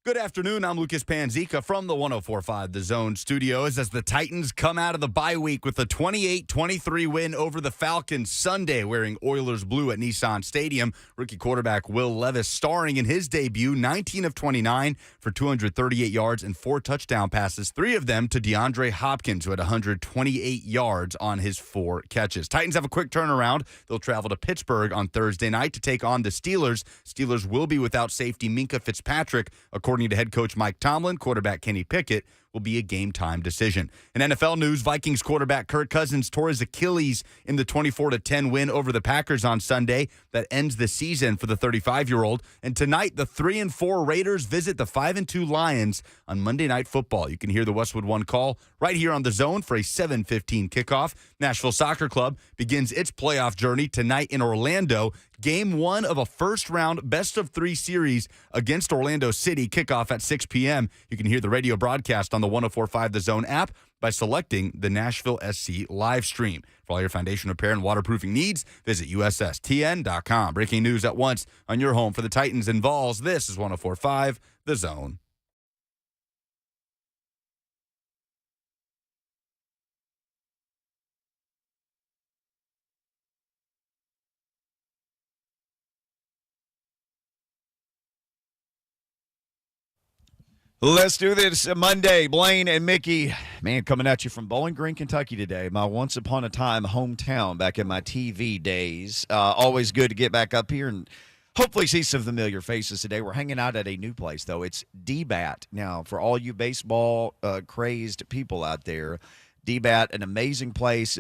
Good afternoon. I'm Lucas Panzica from the 104.5 The Zone studios as the Titans come out of the bye week with a 28-23 win over the Falcons Sunday, wearing Oilers blue at Nissan Stadium. Rookie quarterback Will Levis starring in his debut, 19 of 29 for 238 yards and 4 touchdown passes, 3 of them to DeAndre Hopkins, who had 128 yards on his 4 catches. Titans have a quick turnaround. They'll travel to Pittsburgh on Thursday night to take on the Steelers. Steelers will be without safety Minkah Fitzpatrick. According to head coach Mike Tomlin, quarterback Kenny Pickett will be a game-time decision. In NFL news, Vikings quarterback Kirk Cousins tore his Achilles in the 24-10 win over the Packers on Sunday. That ends the season for the 35-year-old. And tonight, the 3-4 Raiders visit the 5-2 Lions on Monday Night Football. You can hear the Westwood One call right here on The Zone for a 7:15 kickoff. Nashville Soccer Club begins its playoff journey tonight in Orlando. Game 1 of a first-round best-of-3 series against Orlando City. Kickoff at 6 p.m. You can hear the radio broadcast on the 104.5 The Zone app by selecting the Nashville SC live stream. For all your foundation repair and waterproofing needs, visit USSTN.com. Breaking news at once on your home for the Titans and Vols. This is 104.5 The Zone. Let's do this Monday. Blaine and Mickey, man, coming at you from Bowling Green, Kentucky today. My once upon a time hometown back in my TV days. Always good to get back up here and hopefully see some familiar faces today. We're hanging out at a new place, though. It's D-Bat. Now, for all you baseball crazed people out there, D-Bat, an amazing place.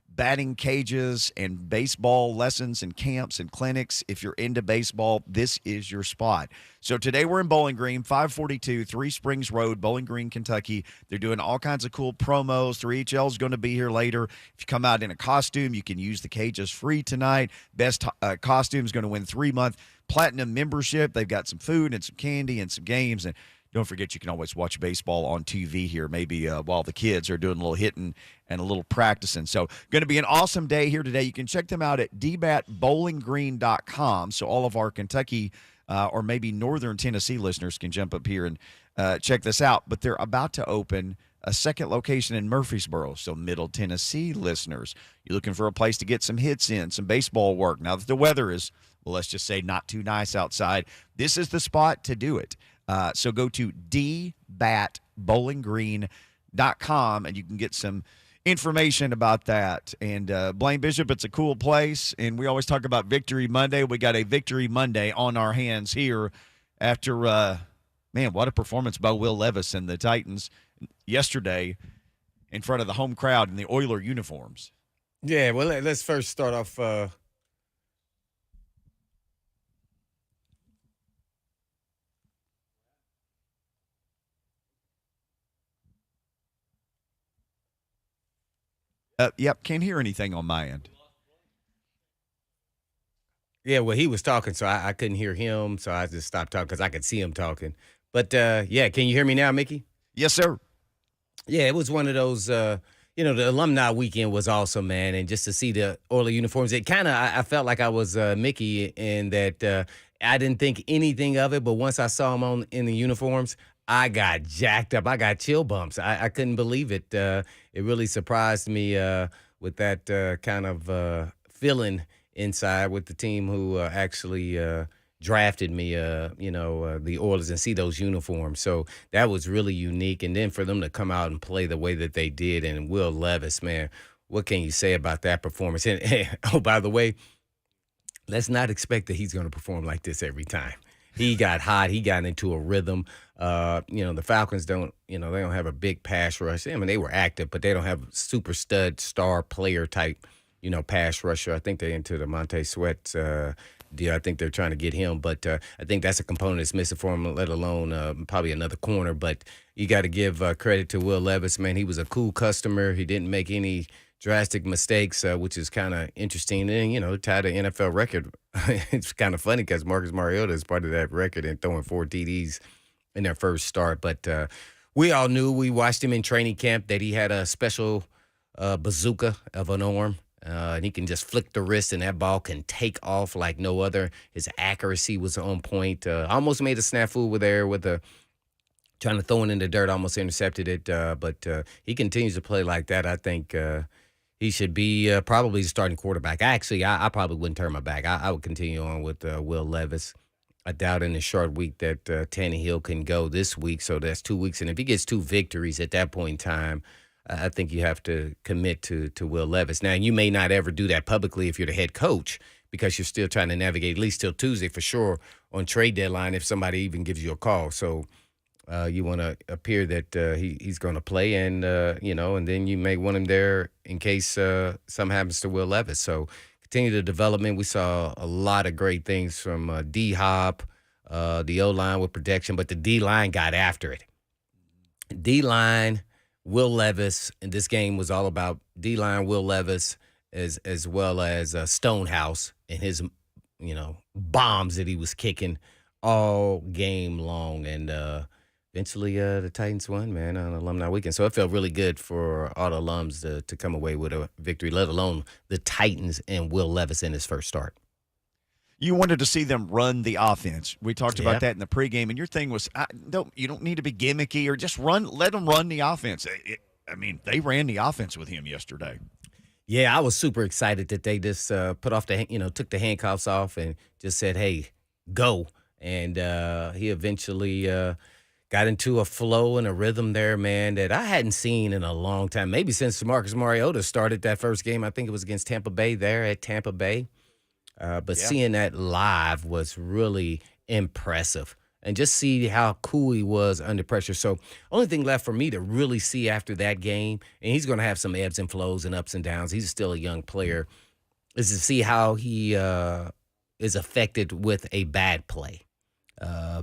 Batting cages and baseball lessons and camps and clinics. If you're into baseball, this is your spot. So today we're in Bowling Green, 542 Three Springs Road, Bowling Green, Kentucky. They're doing all kinds of cool promos. 3HL is going to be here later. If you come out in a costume, you can use the cages free tonight. Best costume is going to win 3-month platinum membership. They've got some food and some candy and some games. And don't forget, you can always watch baseball on TV here, maybe while the kids are doing a little hitting and a little practicing. So going to be an awesome day here today. You can check them out at dbatbowlinggreen.com. So all of our Kentucky or maybe northern Tennessee listeners can jump up here and check this out. But they're about to open a second location in Murfreesboro. So Middle Tennessee listeners, you're looking for a place to get some hits in, some baseball work. Now that the weather is, well, let's just say not too nice outside, this is the spot to do it. So go to dbatbowlinggreen.com and you can get some information about that. And Blaine Bishop, it's a cool place. And we always talk about Victory Monday. We got a Victory Monday on our hands here after, man, what a performance by Will Levis and the Titans yesterday in front of the home crowd in the Oiler uniforms. Yeah, well, let's first start off Yep, can't hear anything on my end. Yeah, well, he was talking, so I couldn't hear him, so I just stopped talking because I could see him talking. But, yeah, can you hear me now, Mickey? Yes, sir. Yeah, it was one of those, the alumni weekend was awesome, man, and just to see the Oiler uniforms, it kind of, I felt like I was Mickey in that I didn't think anything of it, but once I saw him in the uniforms, I got jacked up. I got chill bumps. I couldn't believe it. It really surprised me with that kind of feeling inside with the team who actually drafted me, the Oilers, and see those uniforms. So that was really unique. And then for them to come out and play the way that they did, and Will Levis, man, what can you say about that performance? And oh, by the way, let's not expect that he's going to perform like this every time. He got hot. He got into a rhythm. The Falcons don't have a big pass rush. I mean, they were active, but they don't have super stud star player type, pass rusher. I think they're into the Montez Sweat deal. I think they're trying to get him, but I think that's a component that's missing for him, let alone probably another corner. But you got to give credit to Will Levis, man. He was a cool customer. He didn't make any drastic mistakes, which is kind of interesting. And, tied the NFL record. It's kind of funny because Marcus Mariota is part of that record and throwing 4 TDs in their first start. But we all knew, we watched him in training camp, that he had a special bazooka of an arm. And he can just flick the wrist, and that ball can take off like no other. His accuracy was on point. Almost made a snafu over there with trying to throw it in the dirt, almost intercepted it. But he continues to play like that. I think he should be probably the starting quarterback. Actually, I probably wouldn't turn my back. I would continue on with Will Levis. I doubt in the short week that Tannehill can go this week, so that's 2 weeks. And if he gets 2 victories at that point in time, I think you have to commit to Will Levis. Now, you may not ever do that publicly if you're the head coach because you're still trying to navigate at least till Tuesday for sure on trade deadline if somebody even gives you a call. So you want to appear that he's going to play and then you may want him there in case something happens to Will Levis. So continue the development. We saw a lot of great things from D-Hop, the O-line with protection, but the D-line got after it. D-line, Will Levis, and this game was all about D-line, Will Levis, as well as Stonehouse and his, bombs that he was kicking all game long. And eventually the Titans won, man, on Alumni Weekend. So it felt really good for all the alums to come away with a victory, let alone the Titans and Will Levis in his first start. You wanted to see them run the offense. We talked about that in the pregame, and your thing was, you don't need to be gimmicky or just let them run the offense. They ran the offense with him yesterday. Yeah, I was super excited that they just took the handcuffs off and just said, hey, go. And he eventually got into a flow and a rhythm there, man, that I hadn't seen in a long time. Maybe since Marcus Mariota started that first game. I think it was against Tampa Bay there at Tampa Bay. Seeing that live was really impressive. And just see how cool he was under pressure. So only thing left for me to really see after that game, and he's going to have some ebbs and flows and ups and downs. He's still a young player, is to see how he is affected with a bad play.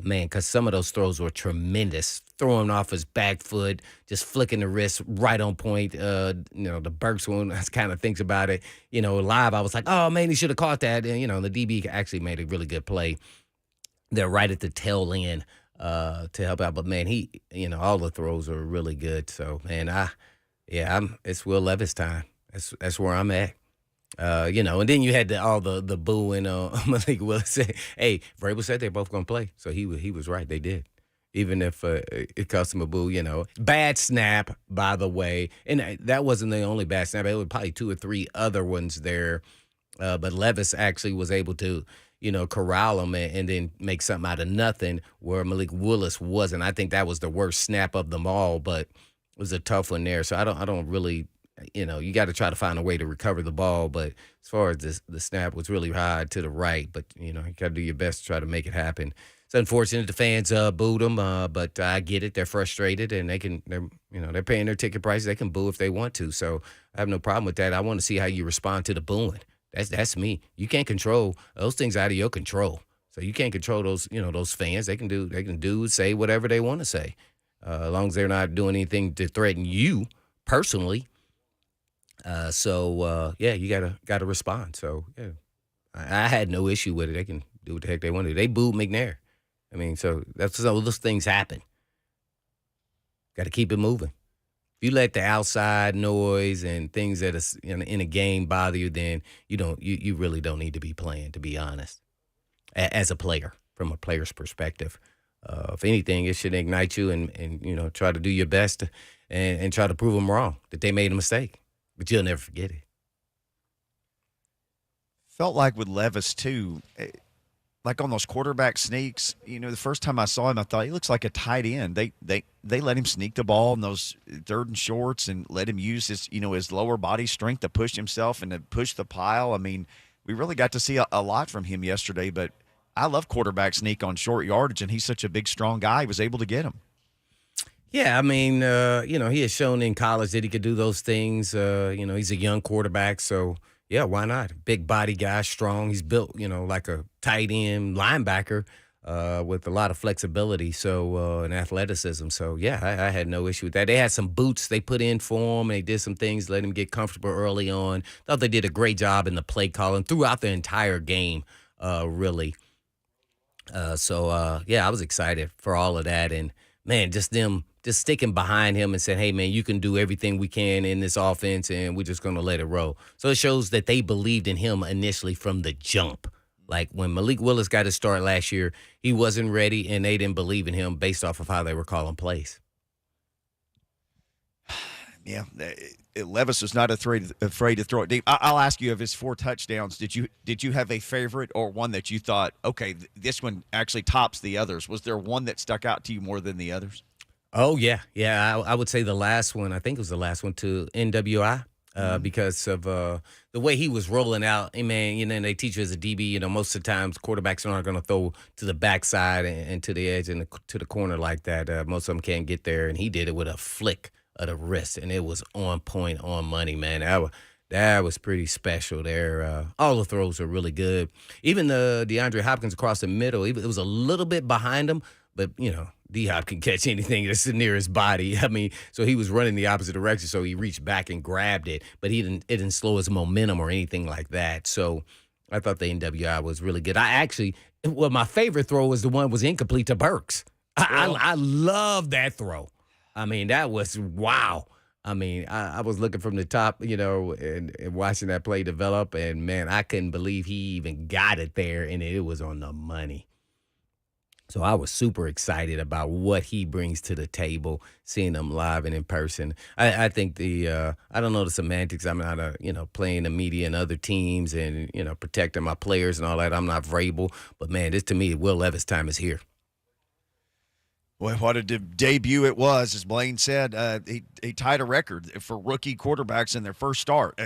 Because some of those throws were tremendous. Throwing off his back foot, just flicking the wrist right on point. The Burks one, I kind of thinks about it. Live, I was like, oh, man, he should have caught that. And the DB actually made a really good play. They're right at the tail end to help out. But, man, all the throws are really good. So, man, it's Will Levis time. That's where I'm at. And then you had all the booing. Malik Willis said, hey, Vrabel said they're both going to play. So he was right. They did. Even if it cost him a boo, Bad snap, by the way. And that wasn't the only bad snap. There were probably 2 or 3 other ones there. But Levis actually was able to, corral him and then make something out of nothing where Malik Willis wasn't. I think that was the worst snap of them all, but it was a tough one there. So I don't really – you got to try to find a way to recover the ball. But as far as the snap was really high to the right, but, you got to do your best to try to make it happen. It's unfortunate the fans booed them, but I get it. They're frustrated, and they're paying their ticket prices. They can boo if they want to. So I have no problem with that. I want to see how you respond to the booing. That's me. You can't control those things out of your control. So you can't control those, those fans. They can say whatever they want to say, as long as they're not doing anything to threaten you personally. You gotta respond. So yeah, I had no issue with it. They can do what the heck they want to do. They booed McNair. So those things happen. Got to keep it moving. If you let the outside noise and things that is in a game bother you, then you really don't need to be playing. To be honest, as a player, from a player's perspective, if anything, it should ignite you and try to do your best and try to prove them wrong that they made a mistake. But you'll never forget it. Felt like with Levis, too, like on those quarterback sneaks, the first time I saw him, I thought he looks like a tight end. They let him sneak the ball in those 3rd and shorts and let him use his lower body strength to push himself and to push the pile. We really got to see a lot from him yesterday, but I love quarterback sneak on short yardage, and he's such a big, strong guy. He was able to get him. Yeah, he has shown in college that he could do those things. He's a young quarterback, so yeah, why not? Big body guy, strong. He's built, like a tight end linebacker with a lot of flexibility, and athleticism. So yeah, I had no issue with that. They had some boots they put in for him. And they did some things, let him get comfortable early on. Thought they did a great job in the play calling throughout the entire game, really. I was excited for all of that. And man, just them just sticking behind him and saying, hey, man, you can do everything we can in this offense, and we're just going to let it roll. So it shows that they believed in him initially from the jump. Like when Malik Willis got his start last year, he wasn't ready, and they didn't believe in him based off of how they were calling plays. Yeah, Levis was not afraid to throw it deep. I'll ask you, of his 4 touchdowns, did you have a favorite or one that you thought, okay, this one actually tops the others? Was there one that stuck out to you more than the others? Oh, yeah. I would say the last one, I think it was the last one to NWI. Because of the way he was rolling out. Hey, man, they teach you as a DB, most of the times quarterbacks aren't going to throw to the backside and to the edge and to the corner like that. Most of them can't get there, and he did it with a flick of the wrist, and it was on point, on money, man. That was pretty special there. All the throws are really good. Even the DeAndre Hopkins across the middle, it was a little bit behind him, but, D-Hop can catch anything that's near his body. I mean, so he was running the opposite direction, so he reached back and grabbed it, but it didn't slow his momentum or anything like that. So I thought the NWI was really good. My favorite throw was incomplete to Burks. I love that throw. I mean, that was wow. I mean, I was looking from the top, and watching that play develop, and, man, I couldn't believe he even got it there, and it was on the money. So I was super excited about what he brings to the table, seeing him live and in person. I think I don't know the semantics. I'm not playing the media and other teams and, protecting my players and all that. I'm not Vrabel. But, man, this to me, Will Levis time is here. Well, what a debut it was. As Blaine said, he tied a record for rookie quarterbacks in their first start.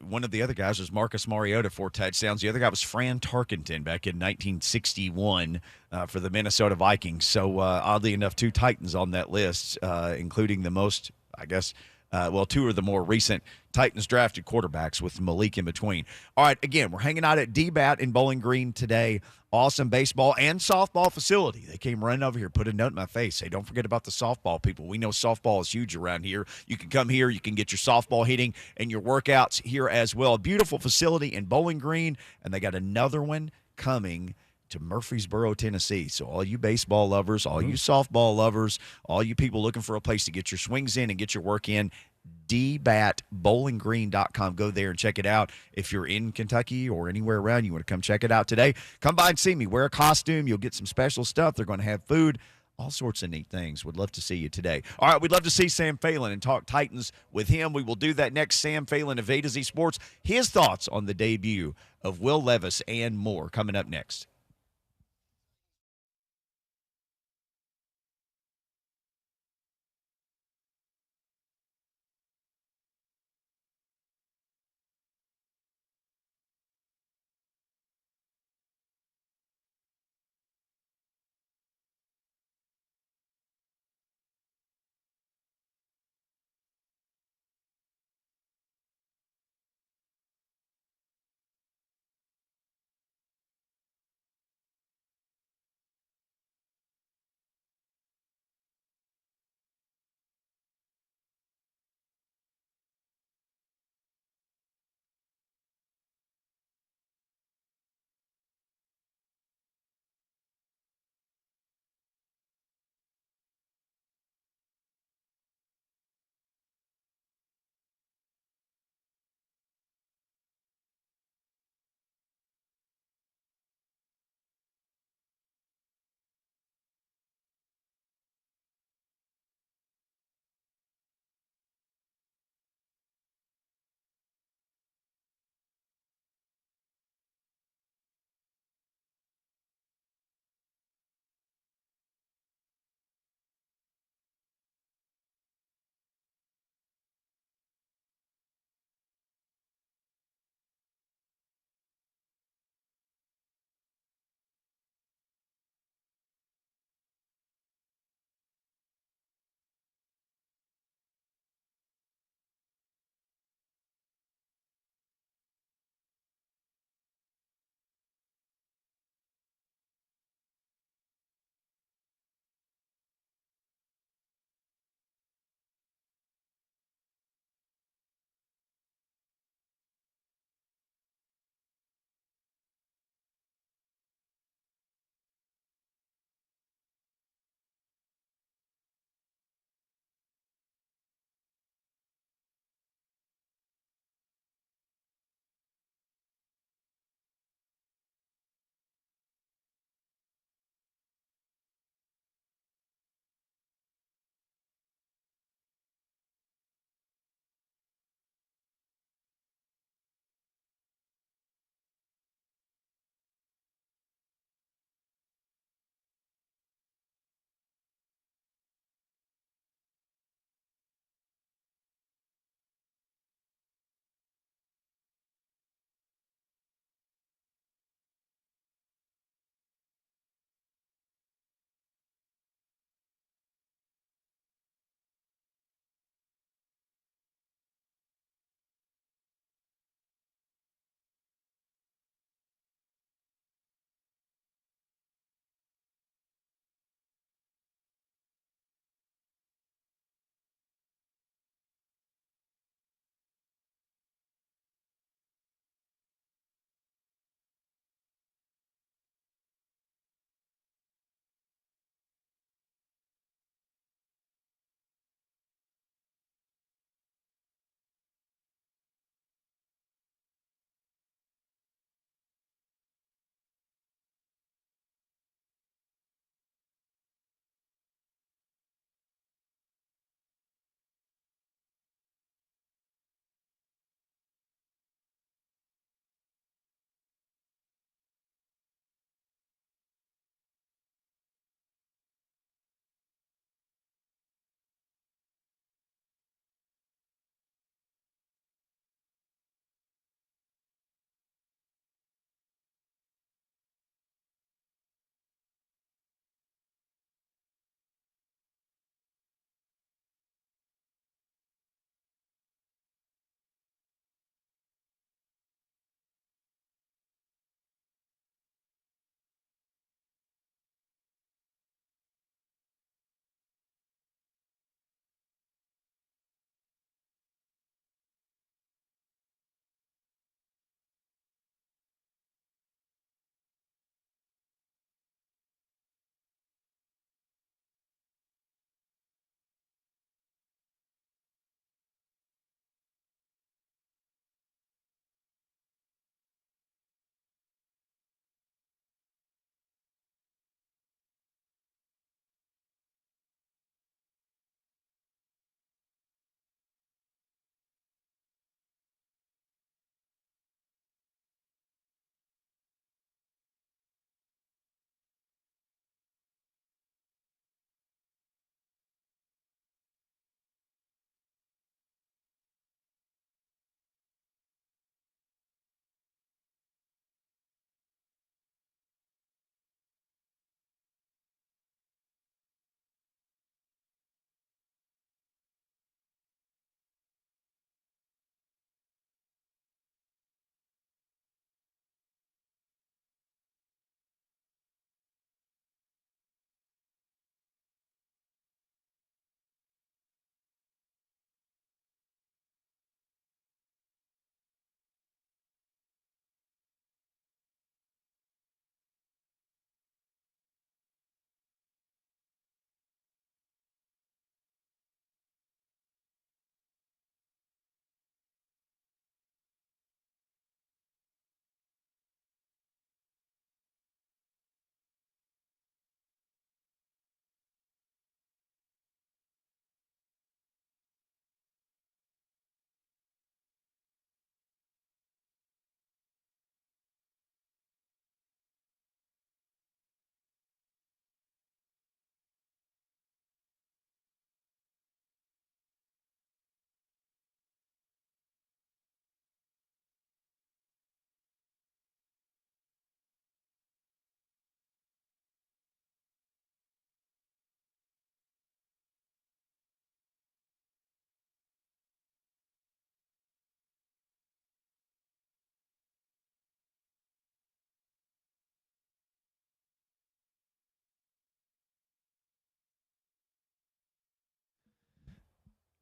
One of the other guys was Marcus Mariota, 4 touchdowns. The other guy was Fran Tarkenton back in 1961 for the Minnesota Vikings. So, oddly enough, 2 Titans on that list, including the most, I guess, 2 of the more recent Titans drafted quarterbacks with Malik in between. All right, again, we're hanging out at DBAT in Bowling Green today. Awesome baseball and softball facility. They came running over here, put a note in my face. Hey, don't forget about the softball people. We know softball is huge around here. You can come here. You can get your softball hitting and your workouts here as well. A beautiful facility in Bowling Green, and they got another one coming to Murfreesboro, Tennessee. So all you baseball lovers, all you softball lovers, all you people looking for a place to get your swings in and get your work in, dbatbowlinggreen.com. Go there and check it out. If you're in Kentucky or anywhere around, you want to come check it out today, come by and see me. Wear a costume. You'll get some special stuff. They're going to have food, all sorts of neat things. Would love to see you today. All right, we'd love to see Sam Phalen and talk Titans with him. We will do that next. Sam Phalen of A to Z Sports, his thoughts on the debut of Will Levis and more coming up next.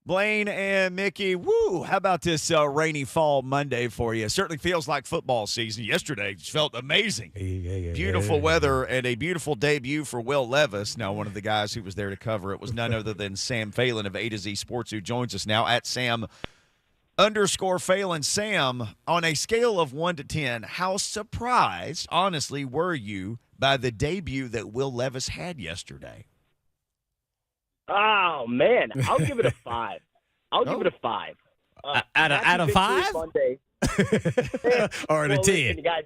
Blaine and Mickey, woo, how about this rainy fall Monday for you? It certainly feels like football season. Yesterday felt amazing. Beautiful weather and a beautiful debut for Will Levis. Now, one of the guys who was there to cover it was none other than Sam Phalen of A to Z Sports, who joins us now at Sam_Phalen. Sam, on a scale of 1 to 10, how surprised, honestly, were you by the debut that Will Levis had yesterday? Oh, man. I'll give it a 5. I'll give it a 5. Out of 5? Monday. Or a 10? Listen, guys,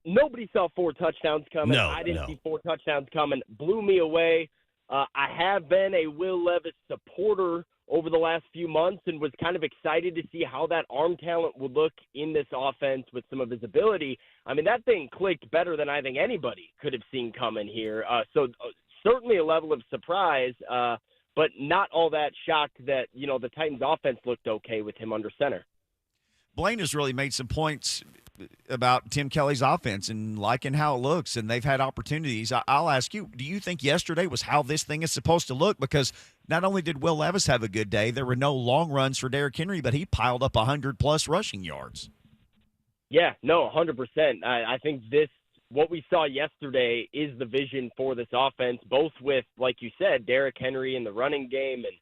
nobody saw 4 touchdowns coming. No, I didn't see 4 touchdowns coming. Blew me away. I have been a Will Levis supporter over the last few months and was kind of excited to see how that arm talent would look in this offense with some of his ability. I mean, that thing clicked better than I think anybody could have seen coming here. So certainly a level of surprise, but not all that shocked that, the Titans offense looked okay with him under center. Blaine has really made some points about Tim Kelly's offense and liking how it looks, and they've had opportunities. I'll ask you, do you think yesterday was how this thing is supposed to look? Because not only did Will Levis have a good day, there were no long runs for Derrick Henry, but he piled up 100-plus rushing yards. Yeah, no, 100%. I think what we saw yesterday is the vision for this offense, both with, like you said, Derrick Henry in the running game and,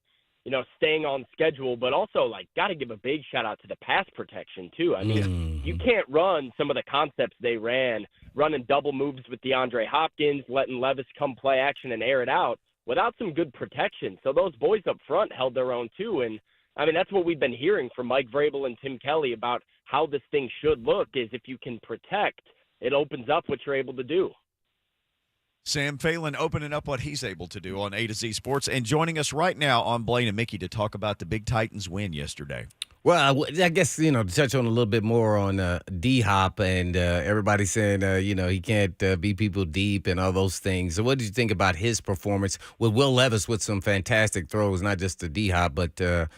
staying on schedule, but also, got to give a big shout-out to the pass protection, too. I mean, you can't run some of the concepts they ran, running double moves with DeAndre Hopkins, letting Levis come play action and air it out without some good protection. So those boys up front held their own, too, and I mean, that's what we've been hearing from Mike Vrabel and Tim Kelly about how this thing should look, is if you can protect, it opens up what you're able to do. Sam Phalen opening up what he's able to do on A to Z Sports and joining us right now on Blaine and Mickey to talk about the big Titans win yesterday. Well, I guess, to touch on a little bit more on D-Hop and everybody saying, he can't beat people deep and all those things. So what did you think about his performance with Will Levis with some fantastic throws, not just to D-Hop, but to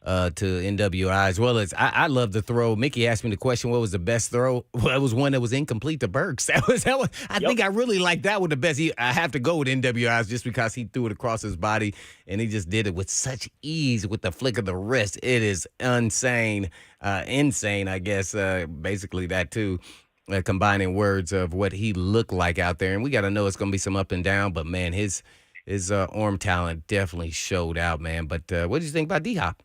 NWI, as well as I love the throw. Mickey asked me the question, what was the best throw? Well, it was one that was incomplete to Burks. That was I think I really like that one the best. I have to go with NWI's just because he threw it across his body, and he just did it with such ease with the flick of the wrist. It is insane, I guess, basically that too. Combining words of what he looked like out there. And we got to know it's going to be some up and down, but, man, his arm talent definitely showed out, man. But what did you think about D-Hop?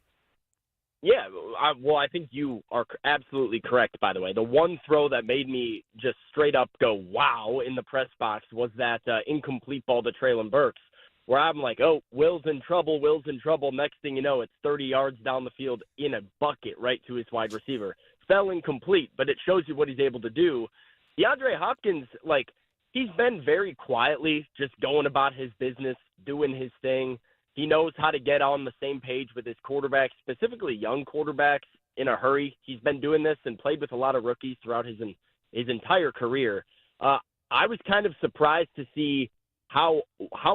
Yeah, I think you are absolutely correct, by the way. The one throw that made me just straight up go, wow, in the press box was that incomplete ball to Treylon Burks, where I'm like, oh, Will's in trouble. Next thing you know, it's 30 yards down the field in a bucket right to his wide receiver. Fell incomplete, but it shows you what he's able to do. DeAndre Hopkins, he's been very quietly just going about his business, doing his thing. He knows how to get on the same page with his quarterbacks, specifically young quarterbacks, in a hurry. He's been doing this and played with a lot of rookies throughout his entire career. I was kind of surprised to see how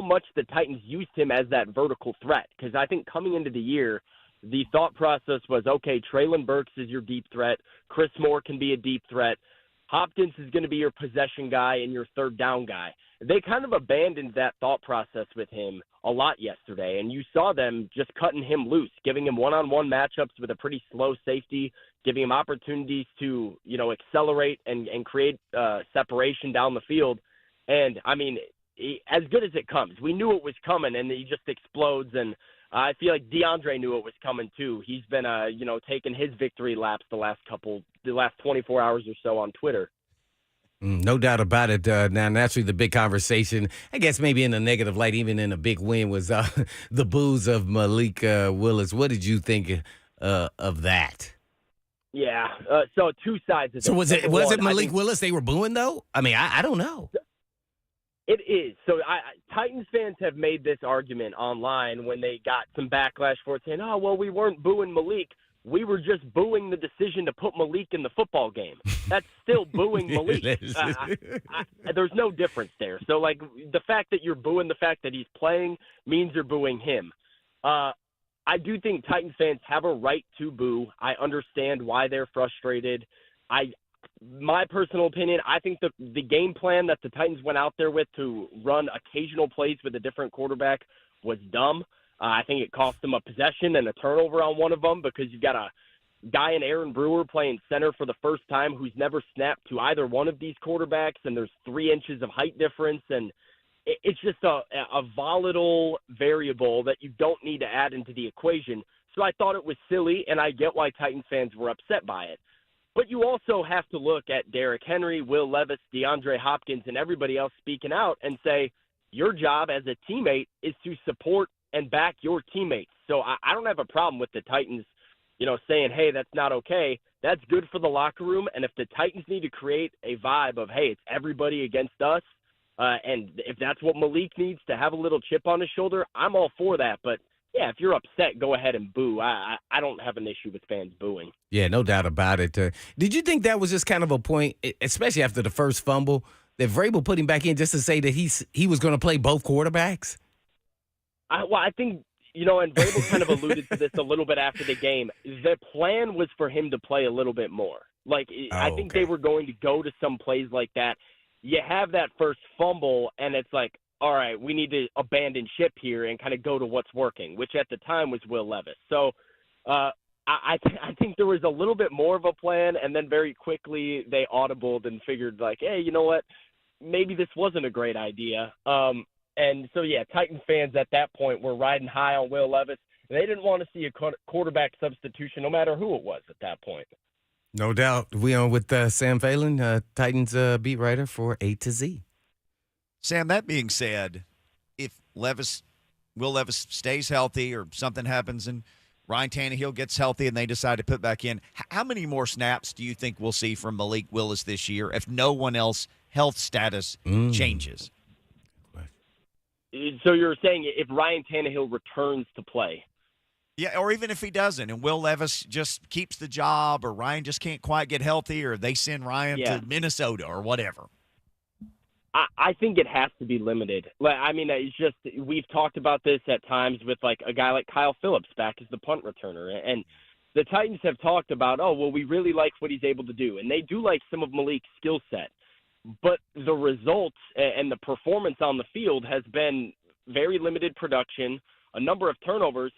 much the Titans used him as that vertical threat, because I think coming into the year, the thought process was, okay, Treylon Burks is your deep threat. Chris Moore can be a deep threat. Hopkins is going to be your possession guy and your third down guy. They kind of abandoned that thought process with him a lot yesterday, and you saw them just cutting him loose, giving him one-on-one matchups with a pretty slow safety, giving him opportunities to, accelerate and create separation down the field. And, I mean, as good as it comes. We knew it was coming, and he just explodes, and I feel like DeAndre knew it was coming too. He's been, taking his victory laps the last 24 hours or so on Twitter. No doubt about it. Now, naturally, the big conversation, I guess maybe in a negative light, even in a big win, was the boos of Malik Willis. What did you think of that? Yeah, so two sides of it. So was it Malik Willis they were booing, though? I mean, I don't know. It is. So Titans fans have made this argument online when they got some backlash for it, saying, oh, well, we weren't booing Malik. We were just booing the decision to put Malik in the football game. That's still booing Malik. There's no difference there. So, the fact that you're booing the fact that he's playing means you're booing him. I do think Titans fans have a right to boo. I understand why they're frustrated. My personal opinion, I think the game plan that the Titans went out there with to run occasional plays with a different quarterback was dumb. I think it cost them a possession and a turnover on one of them because you've got a guy in Aaron Brewer playing center for the first time who's never snapped to either one of these quarterbacks, and there's 3 inches of height difference, and it's just a volatile variable that you don't need to add into the equation. So I thought it was silly, and I get why Titans fans were upset by it. But you also have to look at Derrick Henry, Will Levis, DeAndre Hopkins, and everybody else speaking out and say, your job as a teammate is to support and back your teammates. So I don't have a problem with the Titans, saying, hey, that's not okay. That's good for the locker room. And if the Titans need to create a vibe of, hey, it's everybody against us, and if that's what Malik needs to have a little chip on his shoulder, I'm all for that. But, yeah, if you're upset, go ahead and boo. I don't have an issue with fans booing. Yeah, no doubt about it. Did you think that was just kind of a point, especially after the first fumble, that Vrabel put him back in just to say that he was going to play both quarterbacks? I think, and Vrabel kind of alluded to this a little bit after the game. The plan was for him to play a little bit more. I think they were going to go to some plays like that. You have that first fumble, and it's like, all right, we need to abandon ship here and kind of go to what's working, which at the time was Will Levis. So I think there was a little bit more of a plan, and then very quickly they audibled and figured, hey, you know what? Maybe this wasn't a great idea. And so, yeah, Titans fans at that point were riding high on Will Levis. They didn't want to see a quarterback substitution no matter who it was at that point. No doubt. We on with Sam Phalen, Titans beat writer for A to Z. Sam, that being said, if Will Levis stays healthy or something happens and Ryan Tannehill gets healthy and they decide to put back in, how many more snaps do you think we'll see from Malik Willis this year if no one else health status changes? So you're saying if Ryan Tannehill returns to play? Yeah, or even if he doesn't and Will Levis just keeps the job or Ryan just can't quite get healthy or they send Ryan to Minnesota or whatever. I think it has to be limited. It's just we've talked about this at times with a guy like Kyle Phillips back as the punt returner. And the Titans have talked about, we really like what he's able to do. And they do like some of Malik's skill set. But the results and the performance on the field has been very limited production, a number of turnovers.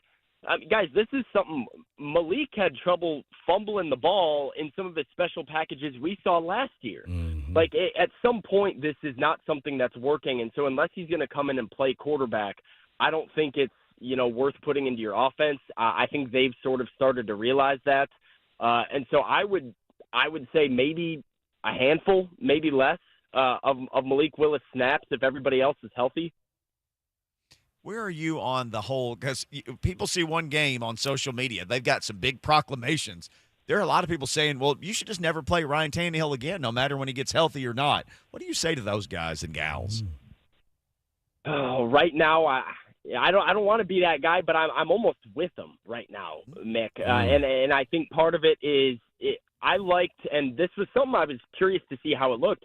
Guys, this is something Malik had trouble fumbling the ball in some of his special packages we saw last year. Mm-hmm. At some point, this is not something that's working. And so unless he's going to come in and play quarterback, I don't think it's, worth putting into your offense. I think they've sort of started to realize that. And so I would say maybe a handful, maybe less, of Malik Willis snaps if everybody else is healthy. Where are you on the whole? Because people see one game on social media. They've got some big proclamations. There are a lot of people saying, well, you should just never play Ryan Tannehill again, no matter when he gets healthy or not. What do you say to those guys and gals? Oh, right now, I don't want to be that guy, but I'm almost with them right now, Mick. And I think part of it is I liked, and this was something I was curious to see how it looked.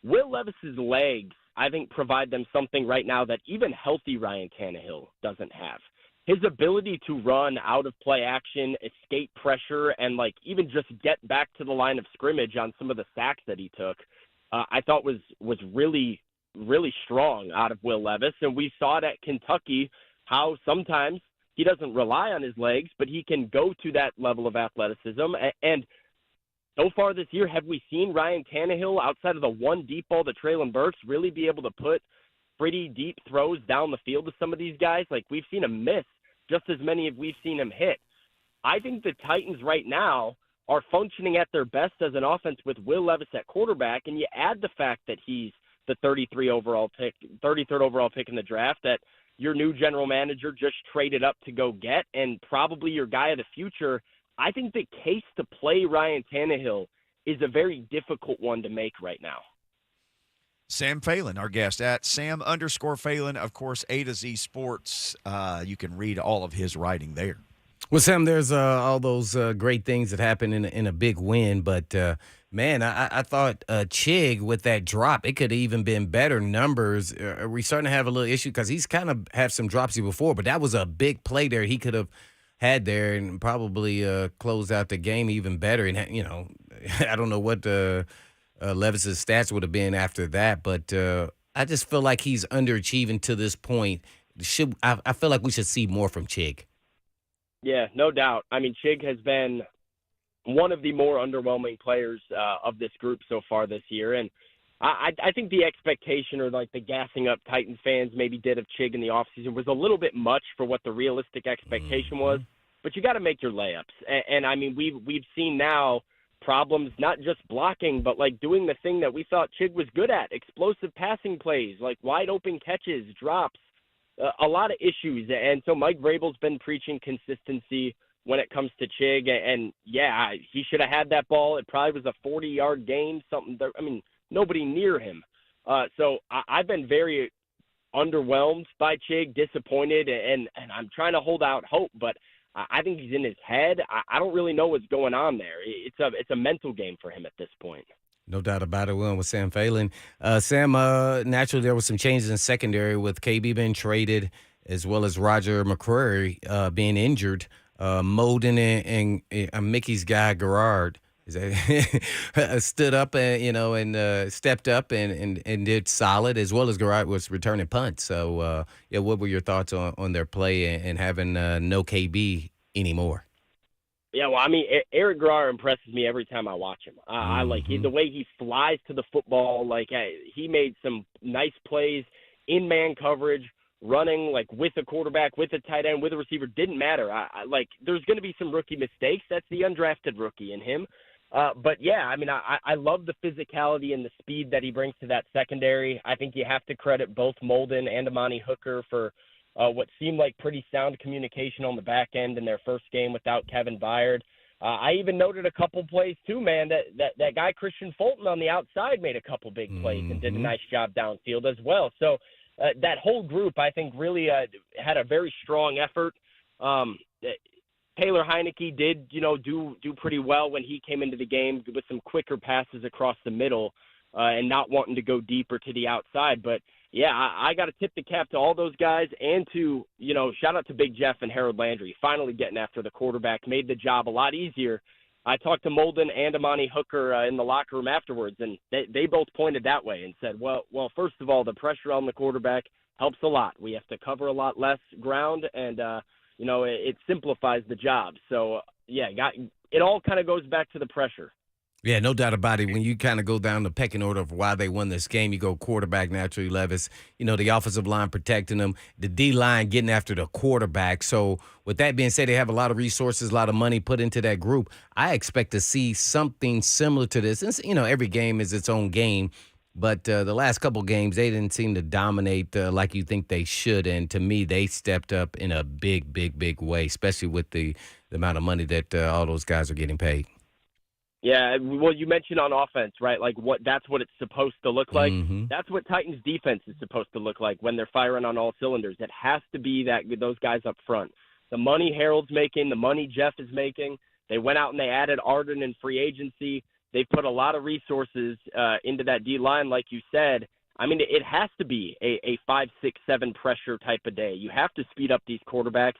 Will Levis's legs, I think, provide them something right now that even healthy Ryan Tannehill doesn't have. His ability to run out of play action, escape pressure, and even just get back to the line of scrimmage on some of the sacks that he took, I thought was really, really strong out of Will Levis. And we saw it at Kentucky, how sometimes he doesn't rely on his legs, but he can go to that level of athleticism. And so far this year, have we seen Ryan Tannehill, outside of the one deep ball to Treylon Burks, really be able to put pretty deep throws down the field to some of these guys? We've seen him miss just as many as we've seen him hit. I think the Titans right now are functioning at their best as an offense with Will Levis at quarterback, and you add the fact that he's the 33rd overall pick in the draft that your new general manager just traded up to go get, and probably your guy of the future. I think the case to play Ryan Tannehill is a very difficult one to make right now. Sam Phalen, our guest at Sam_Phalen, of course, A to Z Sports. You can read all of his writing there. Well, Sam, there's all those great things that happen in a big win, but man, I thought Chig with that drop, it could have even been better numbers. Are we starting to have a little issue because he's kind of had some dropsy before, but that was a big play there. He could have had there and probably closed out the game even better. And I don't know what Levis's stats would have been after that, but I just feel like he's underachieving to this point. I feel like we should see more from Chig. Yeah, no doubt. I mean, Chig has been one of the more underwhelming players of this group so far this year. And I think the expectation or like the gassing up Titans fans maybe did of Chig in the offseason was a little bit much for what the realistic expectation was. But you got to make your layups. And I mean, we've seen now problems, not just blocking, but like doing the thing that we thought Chig was good at, explosive passing plays, like wide open catches, drops, a lot of issues. And so Mike Vrabel's been preaching consistency when it comes to Chig. And yeah, he should have had that ball. It probably was a 40-yard gain, something. I mean, nobody near him. So I've been very underwhelmed by Chig, disappointed, and I'm trying to hold out hope, but I think he's in his head. I don't really know what's going on there. It's a mental game for him at this point. No doubt about it. We're on with Sam Phalen. Sam, naturally there was some changes in secondary with KB being traded as well as Roger McCreary being injured. Molden and Mickey's guy, Garrard, stood up and stepped up and did solid, as well as Garrard was returning punts. So, what were your thoughts on their play and having no KB anymore? Yeah, well, I mean, Eric Garrard impresses me every time I watch him. I like the way he flies to the football. Like, he made some nice plays in man coverage, running like with a quarterback, with a tight end, with a receiver. Didn't matter. Like, there's going to be some rookie mistakes. That's the undrafted rookie in him. But yeah, I mean, I love the physicality and the speed that he brings to that secondary. I think you have to credit both Molden and Amani Hooker for what seemed like pretty sound communication on the back end in their first game without Kevin Byard. I even noted a couple plays too, man, that guy Christian Fulton on the outside made a couple big plays and did a nice job downfield as well. So that whole group, I think, really had a very strong effort. Taylor Heineke did, do pretty well when he came into the game with some quicker passes across the middle and not wanting to go deeper to the outside. But yeah, I got to tip the cap to all those guys and to, shout out to Big Jeff and Harold Landry, finally getting after the quarterback, made the job a lot easier. I talked to Molden and Amani Hooker in the locker room afterwards, and they both pointed that way and said, well, first of all, the pressure on the quarterback helps a lot. We have to cover a lot less ground, and, it simplifies the job. So, yeah, it all kind of goes back to the pressure. Yeah, no doubt about it. When you kind of go down the pecking order of why they won this game, you go quarterback, naturally, Levis. The offensive line protecting them, the D-line getting after the quarterback. So with that being said, they have a lot of resources, a lot of money put into that group. I expect to see something similar to this. And, every game is its own game. But the last couple games, they didn't seem to dominate like you think they should. And to me, they stepped up in a big, big, big way, especially with the amount of money that all those guys are getting paid. Yeah, well, you mentioned on offense, right? Like that's what it's supposed to look like. That's what Titans defense is supposed to look like when they're firing on all cylinders. It has to be those guys up front. The money Harold's making, the money Jeff is making. They went out and they added Arden in free agency. They put a lot of resources into that D-line, like you said. I mean, it has to be a 5, 6, 7 pressure type of day. You have to speed up these quarterbacks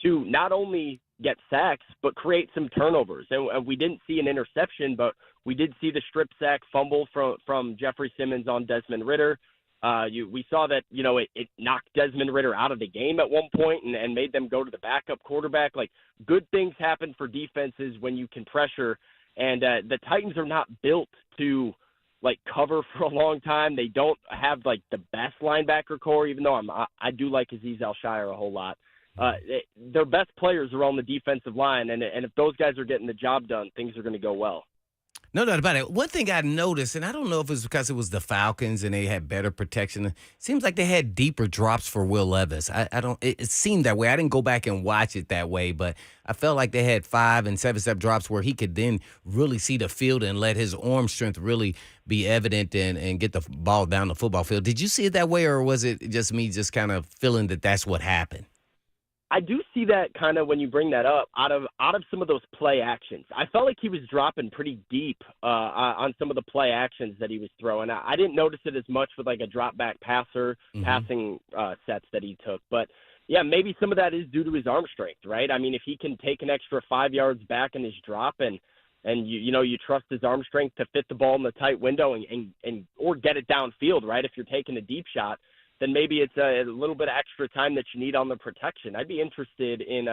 to not only get sacks, but create some turnovers. And we didn't see an interception, but we did see the strip sack fumble from Jeffrey Simmons on Desmond Ridder. We saw that, it knocked Desmond Ridder out of the game at one point and made them go to the backup quarterback. Like, good things happen for defenses when you can pressure. And the Titans are not built to, cover for a long time. They don't have, the best linebacker core, even though I do like Azeez Al-Shire a whole lot. Their best players are on the defensive line, and if those guys are getting the job done, things are going to go well. No doubt about it. One thing I noticed, and I don't know if it's because it was the Falcons and they had better protection. It seems like they had deeper drops for Will Levis. It seemed that way. I didn't go back and watch it that way, but I felt like they had 5- and 7-step drops where he could then really see the field and let his arm strength really be evident and get the ball down the football field. Did you see it that way, or was it just me just kind of feeling that that's what happened? I do see that kind of when you bring that up out of some of those play actions. I felt like he was dropping pretty deep on some of the play actions that he was throwing. I didn't notice it as much with a drop back passer passing sets that he took. But yeah, maybe some of that is due to his arm strength, right? I mean, if he can take an extra 5 yards back in his drop and you trust his arm strength to fit the ball in the tight window and or get it downfield, right? If you're taking a deep shot. then maybe it's a little bit of extra time that you need on the protection. I'd be interested in,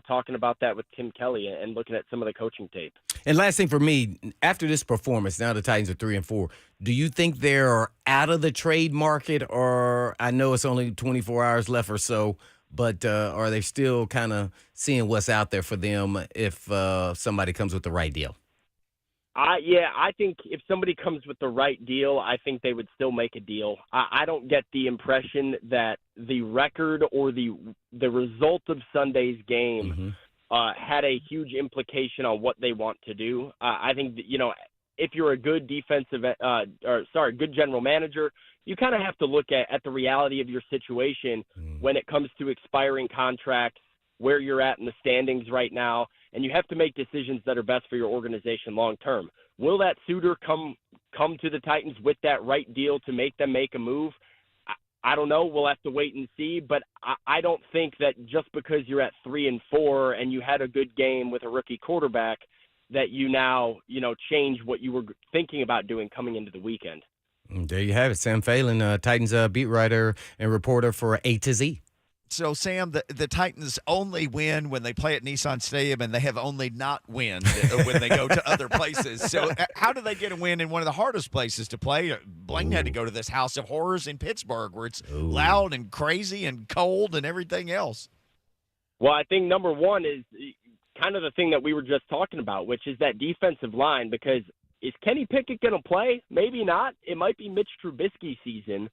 talking about that with Tim Kelly and looking at some of the coaching tape. And last thing for me, after this performance, now the Titans are 3-4. Do you think they're out of the trade market, or I know it's only 24 hours left or so, but are they still kind of seeing what's out there for them if somebody comes with the right deal? I think if somebody comes with the right deal, I think they would still make a deal. I don't get the impression that the record or the result of Sunday's game had a huge implication on what they want to do. I think that, if you're a good good general manager, you kind of have to look at the reality of your situation when it comes to expiring contracts, where you're at in the standings right now, and you have to make decisions that are best for your organization long term. Will that suitor come to the Titans with that right deal to make them make a move? I don't know. We'll have to wait and see, but I don't think that just because you're at 3-4 and you had a good game with a rookie quarterback that you now, change what you were thinking about doing coming into the weekend. There you have it. Sam Phalen, Titans beat writer and reporter for A to Z. So, Sam, the Titans only win when they play at Nissan Stadium, and they have only not win when they go to other places. So how do they get a win in one of the hardest places to play? Blaine had to go to this house of horrors in Pittsburgh where it's loud and crazy and cold and everything else. Well, I think number one is kind of the thing that we were just talking about, which is that defensive line, because is Kenny Pickett going to play? Maybe not. It might be Mitch Trubisky season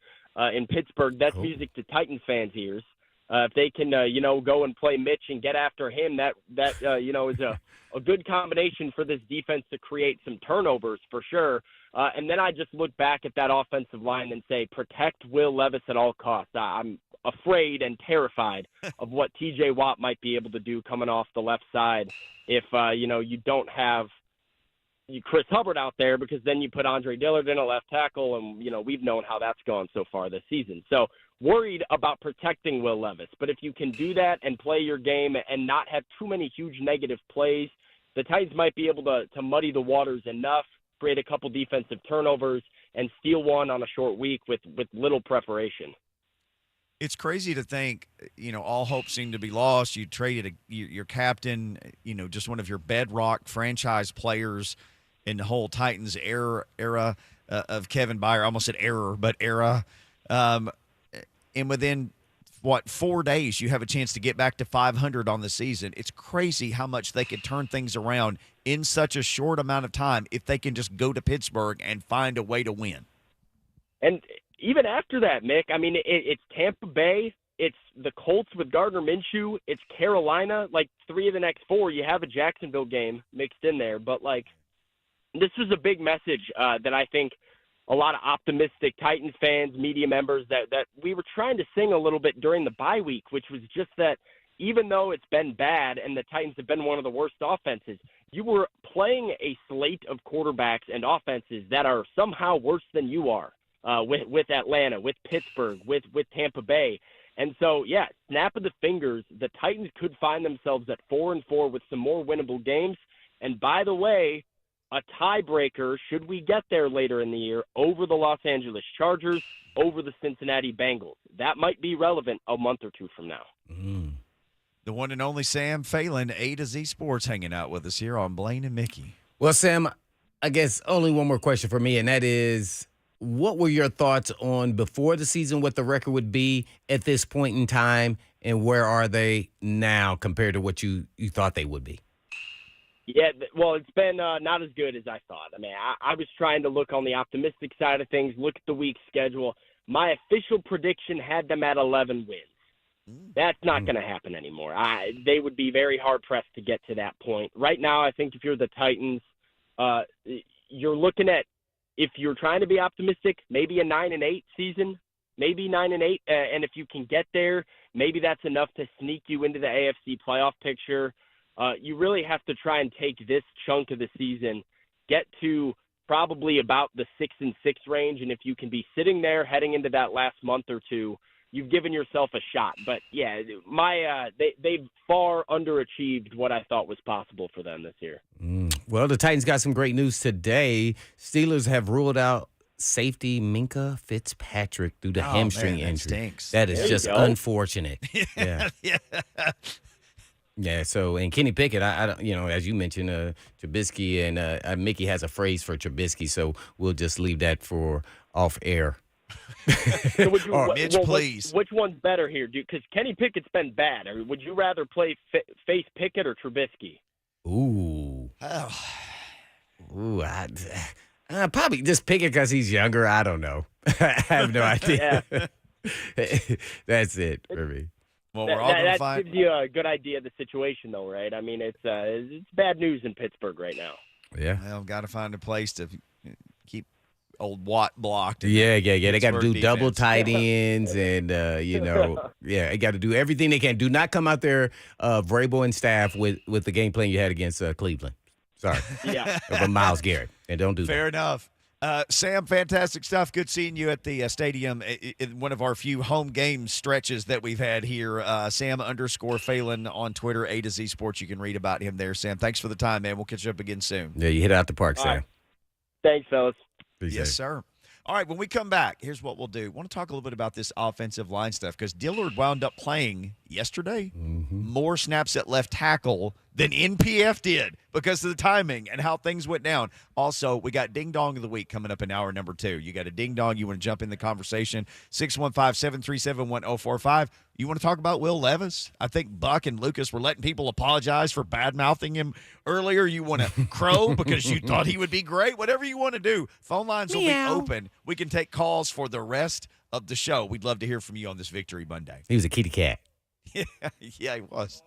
in Pittsburgh. That's music to Titans fans' ears. If they can, go and play Mitch and get after him, that is a good combination for this defense to create some turnovers for sure. And then I just look back at that offensive line and say, protect Will Levis at all costs. I'm afraid and terrified of what T.J. Watt might be able to do coming off the left side if, you don't have Chris Hubbard out there, because then you put Andre Dillard in a left tackle, and, we've known how that's gone so far this season. So worried about protecting Will Levis. But if you can do that and play your game and not have too many huge negative plays, the Titans might be able to muddy the waters enough, create a couple defensive turnovers, and steal one on a short week with little preparation. It's crazy to think, all hope seemed to be lost. You traded your captain, just one of your bedrock franchise players in the whole Titans era of Kevin Byard. I almost said error, but era. And within, 4 days, you have a chance to get back to 500 on the season. It's crazy how much they could turn things around in such a short amount of time if they can just go to Pittsburgh and find a way to win. And even after that, Mick, I mean, it's Tampa Bay, it's the Colts with Gardner Minshew, it's Carolina. Like, 3 of the next 4, you have a Jacksonville game mixed in there. But, this was a big message that I think a lot of optimistic Titans fans, media members, that we were trying to sing a little bit during the bye week, which was just that even though it's been bad and the Titans have been one of the worst offenses, you were playing a slate of quarterbacks and offenses that are somehow worse than you are with Atlanta, with Pittsburgh, with Tampa Bay. And so, snap of the fingers, the Titans could find themselves at 4-4 with some more winnable games. And by the way, a tiebreaker, should we get there later in the year, over the Los Angeles Chargers, over the Cincinnati Bengals. That might be relevant a month or two from now. The one and only Sam Phalen, A to Z Sports, hanging out with us here on Blaine and Mickey. Well, Sam, I guess only one more question for me, and that is, what were your thoughts on before the season, what the record would be at this point in time, and where are they now compared to what you thought they would be? Yeah, well, it's been not as good as I thought. I mean, I was trying to look on the optimistic side of things, look at the week's schedule. My official prediction had them at 11 wins. That's not going to happen anymore. They would be very hard-pressed to get to that point. Right now, I think if you're the Titans, you're looking at, if you're trying to be optimistic, maybe a 9-8 season, maybe 9-8. And if you can get there, maybe that's enough to sneak you into the AFC playoff picture. You really have to try and take this chunk of the season, get to probably about the 6-6 range, and if you can be sitting there heading into that last month or two, you've given yourself a shot. But yeah, they've far underachieved what I thought was possible for them this year. Well, the Titans got some great news today. Steelers have ruled out safety Minka Fitzpatrick through the Oh, hamstring man, that injury. stinks. That is There you just go. unfortunate. Yeah. Yeah. Yeah, so and Kenny Pickett, I don't, as you mentioned, Trubisky and Mickey has a phrase for Trubisky, so we'll just leave that for off air. So would you, Or Mitch, please. which one's better here? Because Kenny Pickett's been bad. Or would you rather play face Pickett or Trubisky? ooh, Oh. ooh, probably just Pickett because he's younger. I don't know. I have no idea. That's it for me. Well, we're all going to That find. gives you a good idea of the situation, though, right? I mean, it's bad news in Pittsburgh right now. Yeah. Well, got to find a place to keep old Watt blocked. Yeah. They got to do Pittsburgh double defense. tight ends, and they got to do everything they can. Do not come out there, Vrabel and staff, with the game plan you had against Cleveland. Sorry, Yeah. of Myles Garrett, and don't do Fair that. enough. Sam, fantastic stuff. Good seeing you at the stadium in one of our few home game stretches that we've had here. Sam_Phalen on Twitter, A to Z Sports. You can read about him there, Sam. Thanks for the time, man. We'll catch you up again soon. Yeah, you hit out the park, All Sam. right. Thanks, fellas. Be Yes, safe. sir. All right, when we come back, here's what we'll do. I want to talk a little bit about this offensive line stuff because Dillard wound up playing yesterday more snaps at left tackle than NPF did because of the timing and how things went down. Also, we got Ding Dong of the Week coming up in hour number 2. You got a Ding Dong, you want to jump in the conversation, 615-737-1045. You want to talk about Will Levis? I think Buck and Lucas were letting people apologize for bad-mouthing him earlier. You want to crow because you thought he would be great? Whatever you want to do. Phone lines will be open. We can take calls for the rest of the show. We'd love to hear from you on this Victory Monday. He was a kitty cat. Yeah, he was.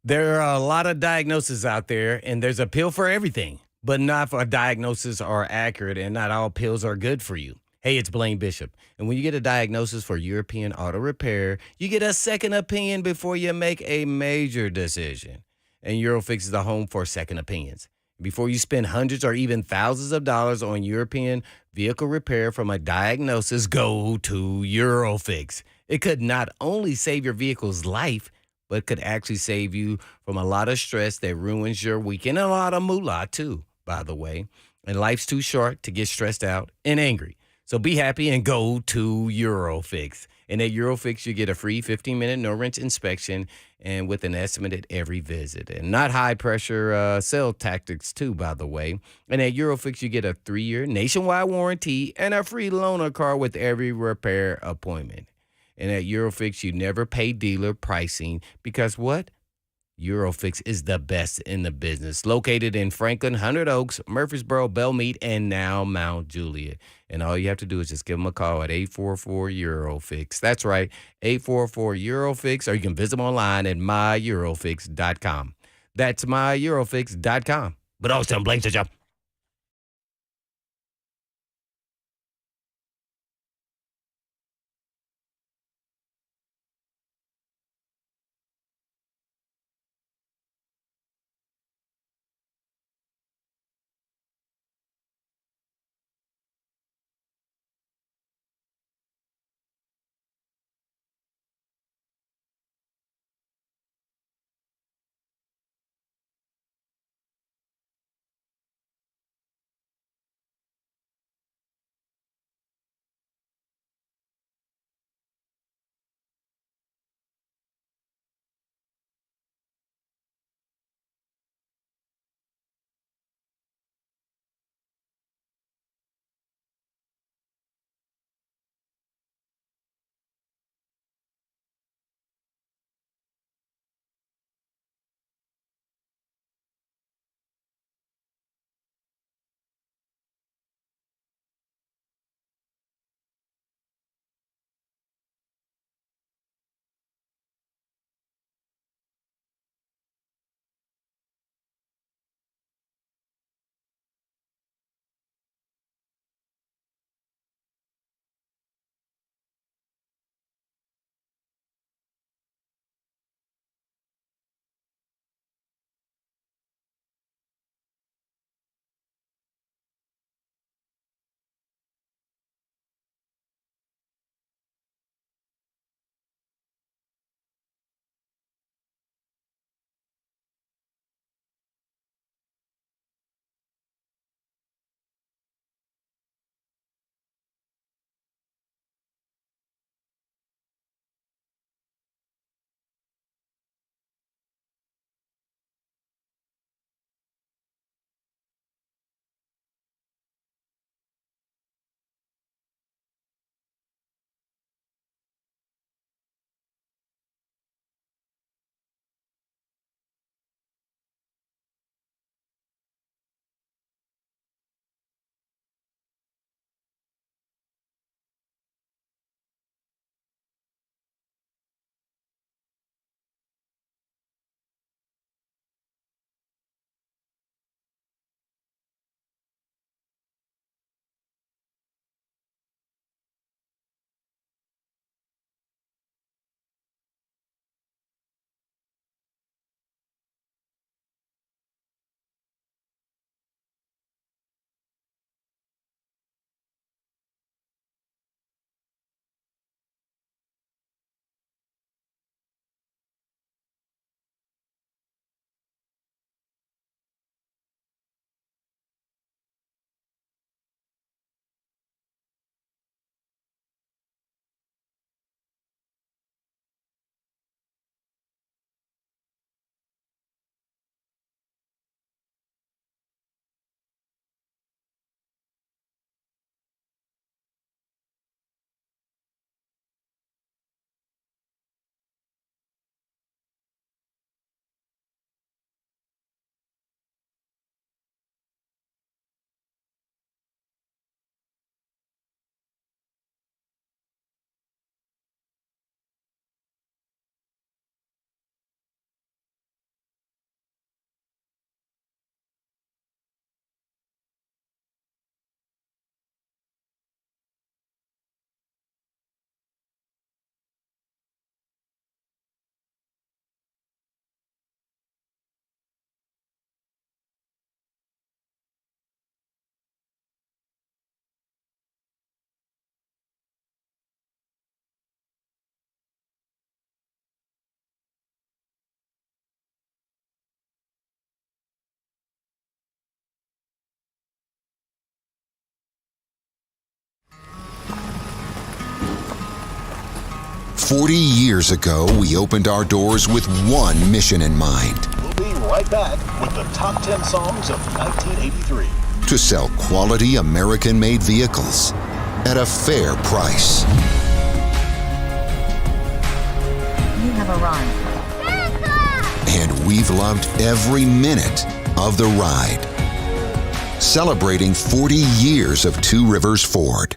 There are a lot of diagnoses out there, and there's a pill for everything, but not for diagnoses are accurate, and not all pills are good for you. Hey, it's Blaine Bishop, and when you get a diagnosis for European Auto Repair, you get a second opinion before you make a major decision. And Eurofix is the home for second opinions. Before you spend hundreds or even thousands of dollars on European vehicle repair from a diagnosis, go to Eurofix. It could not only save your vehicle's life, but could actually save you from a lot of stress that ruins your weekend and a lot of moolah too, by the way. And life's too short to get stressed out and angry. So be happy and go to Eurofix. And at Eurofix, you get a free 15-minute no-wrench inspection and with an estimate at every visit. And not high-pressure sale tactics too, by the way. And at Eurofix, you get a 3-year nationwide warranty and a free loaner car with every repair appointment. And at Eurofix, you never pay dealer pricing because what? Eurofix is the best in the business. Located in Franklin, Hundred Oaks, Murfreesboro, Belmead, and now Mount Juliet. And all you have to do is just give them a call at 844-EUROFIX. That's right, 844-EUROFIX, or you can visit them online at myeurofix.com. That's myeurofix.com. But also, Blake the job. 40 years ago, we opened our doors with one mission in mind. We'll be right back with the top 10 songs of 1983. To sell quality American-made vehicles at a fair price. You have arrived. And we've loved every minute of the ride. Celebrating 40 years of Two Rivers Ford.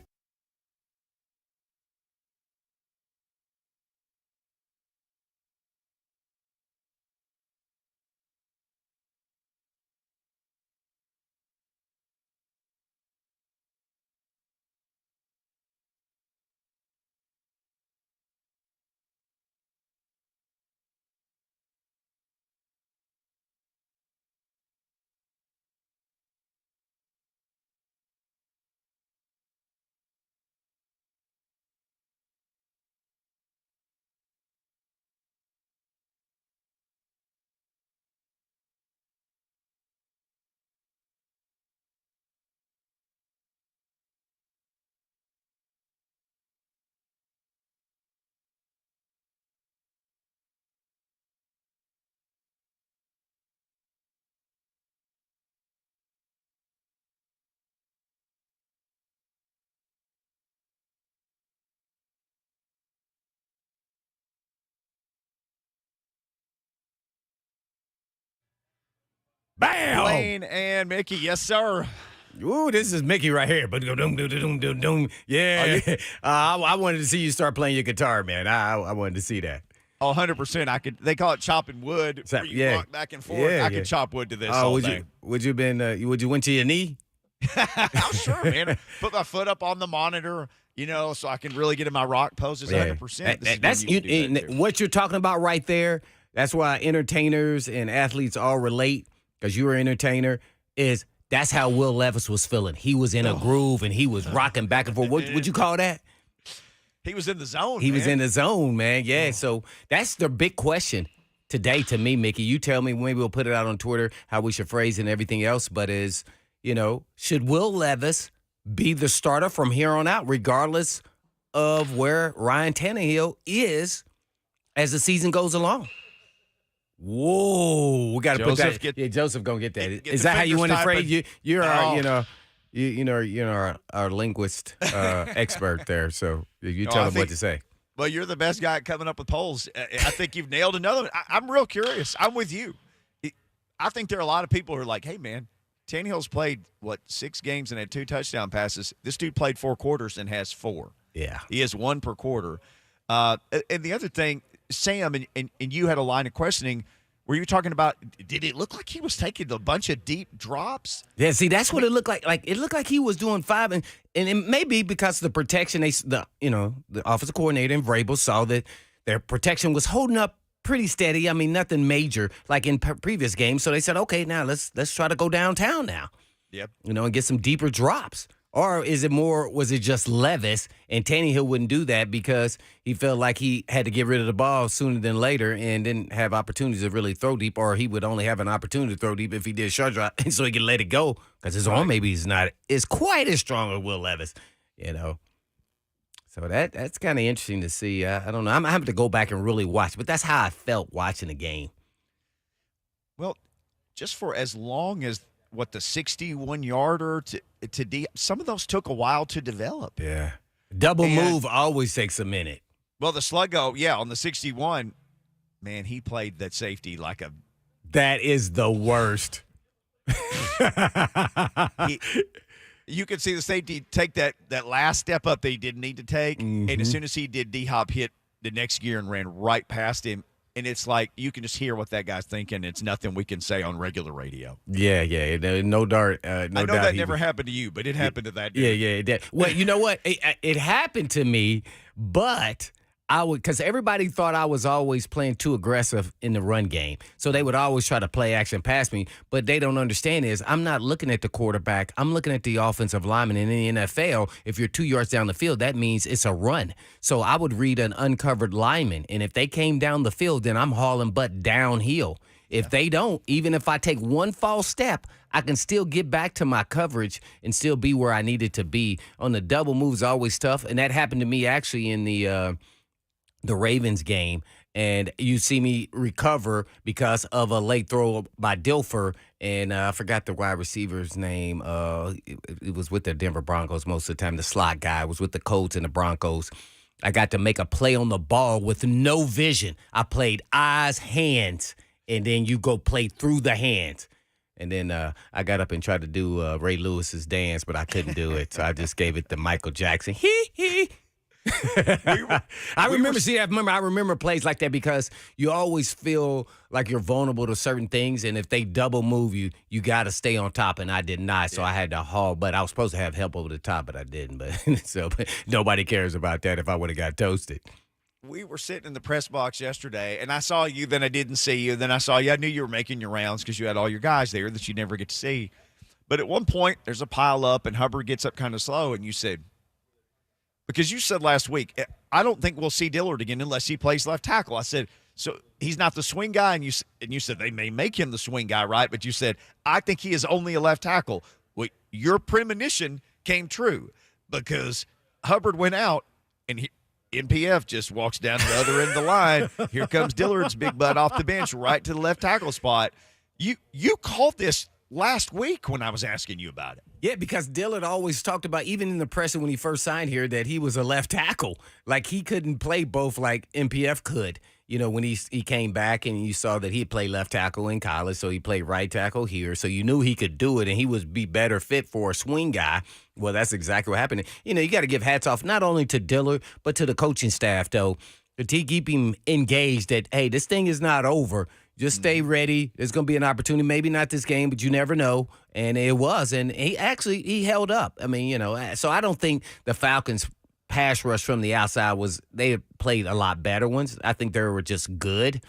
Bam! Blaine and Mickey, yes, sir. Ooh, this is Mickey right here. But yeah, I wanted to see you start playing your guitar, man. I wanted to see that. Oh, 100%. I could. They call it chopping wood. Where you rock back and forth. Yeah, I could chop wood to this Oh, all would day. would you went to your knee? Oh, sure, man. Put my foot up on the monitor, so I can really get in my rock poses 100%. That's what you're talking about right there. That's why entertainers and athletes all relate, because you're an entertainer. That's how Will Levis was feeling. He was in a groove and he was rocking back and forth. What would you call that? He was in the zone. He was in the zone, man. Yeah. So that's the big question today to me, Mickey. You tell me, maybe we'll put it out on Twitter how we should phrase it and everything else. But should Will Levis be the starter from here on out, regardless of where Ryan Tannehill is as the season goes along? Whoa, we got to put that. Joseph gonna get that. Is that how you want to phrase? You're our linguist expert there. So you tell him what to say. Well, you're the best guy at coming up with polls. I think you've nailed another one. I'm real curious. I'm with you. I think there are a lot of people who are like, hey, man, Tannehill's played, 6 games and had 2 touchdown passes. This dude played 4 quarters and has 4. Yeah. He has 1 per quarter. And the other thing, Sam, and you had a line of questioning where you were talking about, did it look like he was taking a bunch of deep drops? Yeah, see, that's what it looked like. Like, it looked like he was doing 5, and it may be because of the protection. The offensive coordinator and Vrabel saw that their protection was holding up pretty steady. I mean, nothing major like in previous games. So they said, okay, now let's try to go downtown now. Yep. And get some deeper drops. Or was it just Levis and Tannehill wouldn't do that because he felt like he had to get rid of the ball sooner than later and didn't have opportunities to really throw deep, or he would only have an opportunity to throw deep if he did a short drop, and so he could let it go because his arm maybe is not is quite as strong as Will Levis, So that's kind of interesting to see. I don't know. I'm having to go back and really watch, but that's how I felt watching the game. Well, just for as long as the 61-yarder to D, some of those took a while to develop. Yeah. Double move always takes a minute. Well, the sluggo, on the 61, man, he played that safety like a. That is the worst. You could see the safety take that last step up that he didn't need to take, and as soon as he did, D-Hop hit the next gear and ran right past him. And it's like you can just hear what that guy's thinking. It's nothing we can say on regular radio. Yeah. No doubt. I know that never happened to you, but it happened to that dude. Yeah, it did. Well, you know what? It happened to me, but because everybody thought I was always playing too aggressive in the run game. So they would always try to play action past me. But they don't understand is I'm not looking at the quarterback. I'm looking at the offensive lineman. And in the NFL, if you're 2 yards down the field, that means it's a run. So I would read an uncovered lineman. And if they came down the field, then I'm hauling butt downhill. If they don't, even if I take one false step, I can still get back to my coverage and still be where I needed to be. On the double moves, always tough. And that happened to me actually in the the Ravens game, and you see me recover because of a late throw by Dilfer, and I forgot the wide receiver's name. It was with the Denver Broncos most of the time. The slot guy was with the Colts and the Broncos. I got to make a play on the ball with no vision. I played eyes, hands, and then you go play through the hands. And then I got up and tried to do Ray Lewis's dance, but I couldn't do it. So I just gave it to Michael Jackson. Hee. I remember plays like that because you always feel like you're vulnerable to certain things, and if they double move you, you got to stay on top, and I did not, so I had to haul. But I was supposed to have help over the top, but I didn't. But but nobody cares about that if I would have got toasted. We were sitting in the press box yesterday, and I saw you, then I didn't see you, then I saw you. I knew you were making your rounds because you had all your guys there that you never get to see. But at one point, there's a pile up, and Hubbard gets up kind of slow, and you said, because you said last week, I don't think we'll see Dillard again unless he plays left tackle. I said, so he's not the swing guy, and you said they may make him the swing guy, right? But you said, I think he is only a left tackle. Well, your premonition came true because Hubbard went out, and NPF just walks down to the other end of the line. Here comes Dillard's big butt off the bench right to the left tackle spot. You called this last week when I was asking you about it. Yeah, because Dillard always talked about, even in the presser when he first signed here, that he was a left tackle. Like, he couldn't play both like MPF could. You know, when he came back and you saw that he played left tackle in college, so he played right tackle here. So you knew he could do it, and he would be better fit for a swing guy. Well, that's exactly what happened. You know, you got to give hats off not only to Dillard, but to the coaching staff, though, to keep him engaged that, hey, this thing is not over. Just stay ready. There's going to be an opportunity. Maybe not this game, but you never know. And it was. And he held up. I mean, you know, so I don't think the Falcons' pass rush from the outside they played a lot better ones. I think they were just good.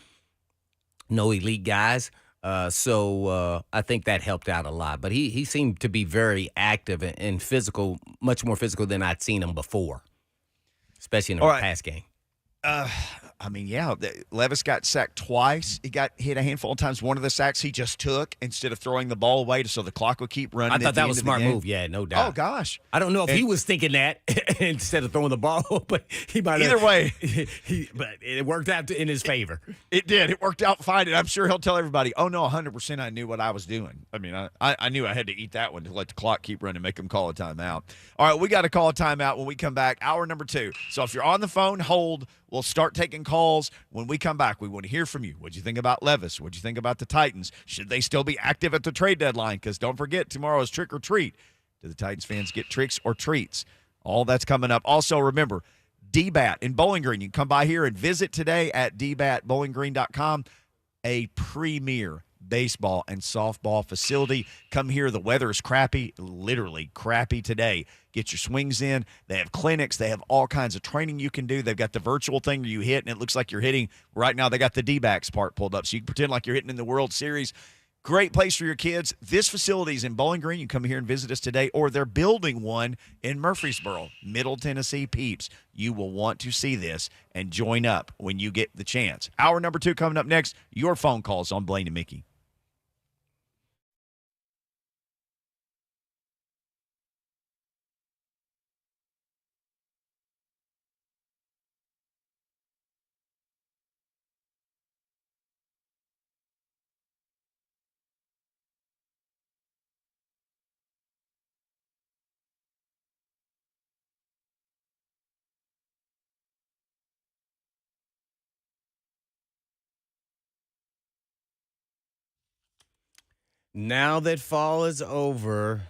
No elite guys. So I think that helped out a lot. But he seemed to be very active and physical, much more physical than I'd seen him before, especially in the pass game. I mean, yeah, Levis got sacked twice. He got hit a handful of times. One of the sacks he just took instead of throwing the ball away so the clock would keep running. I thought that was a smart move. Yeah, no doubt. Oh, gosh. I don't know if he was thinking that instead of throwing the ball, but he might have. Either way. But it worked out in his favor. It did. It worked out fine, and I'm sure he'll tell everybody, oh, no, 100% I knew what I was doing. I mean, I knew I had to eat that one to let the clock keep running, make him call a timeout. All right, we got to call a timeout when we come back. Hour number 2. So if you're on the phone, hold. We'll start taking calls. When we come back, we want to hear from you. What'd you think about Levis? What'd you think about the Titans? Should they still be active at the trade deadline? Because don't forget, tomorrow is trick or treat. Do the Titans fans get tricks or treats? All that's coming up. Also, remember, DBAT in Bowling Green. You can come by here and visit today at dbatbowlinggreen.com. A premier baseball and softball facility. Come here. The weather is crappy, literally crappy today. Get your swings in. They have clinics. They have all kinds of training you can do. They've got the virtual thing where you hit, and it looks like you're hitting. Right now, they got the D-backs part pulled up, so you can pretend like you're hitting in the World Series. Great place for your kids. This facility is in Bowling Green. You come here and visit us today, or they're building one in Murfreesboro, Middle Tennessee peeps. You will want to see this and join up when you get the chance. Hour number 2 coming up next. Your phone calls on Blaine and Mickey. Now that fall is over,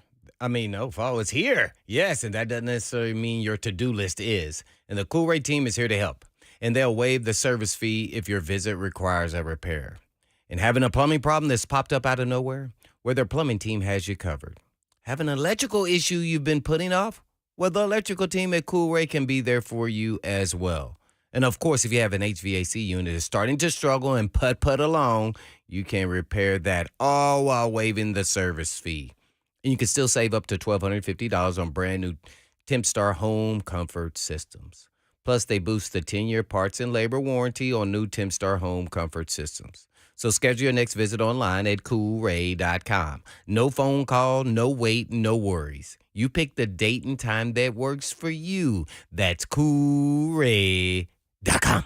fall is here. Yes, and that doesn't necessarily mean your to-do list is. And the Cool Rate team is here to help. And they'll waive the service fee if your visit requires a repair. And having a plumbing problem that's popped up out of nowhere? Well, their plumbing team has you covered. Have an electrical issue you've been putting off? Well, the electrical team at Cool Rate can be there for you as well. And, of course, if you have an HVAC unit that's starting to struggle and put along, you can repair that all while waiving the service fee. And you can still save up to $1,250 on brand new Tempstar home comfort systems. Plus, they boost the 10-year parts and labor warranty on new Tempstar home comfort systems. So schedule your next visit online at coolray.com. No phone call, no wait, no worries. You pick the date and time that works for you. That's coolray.com. Untitled.com.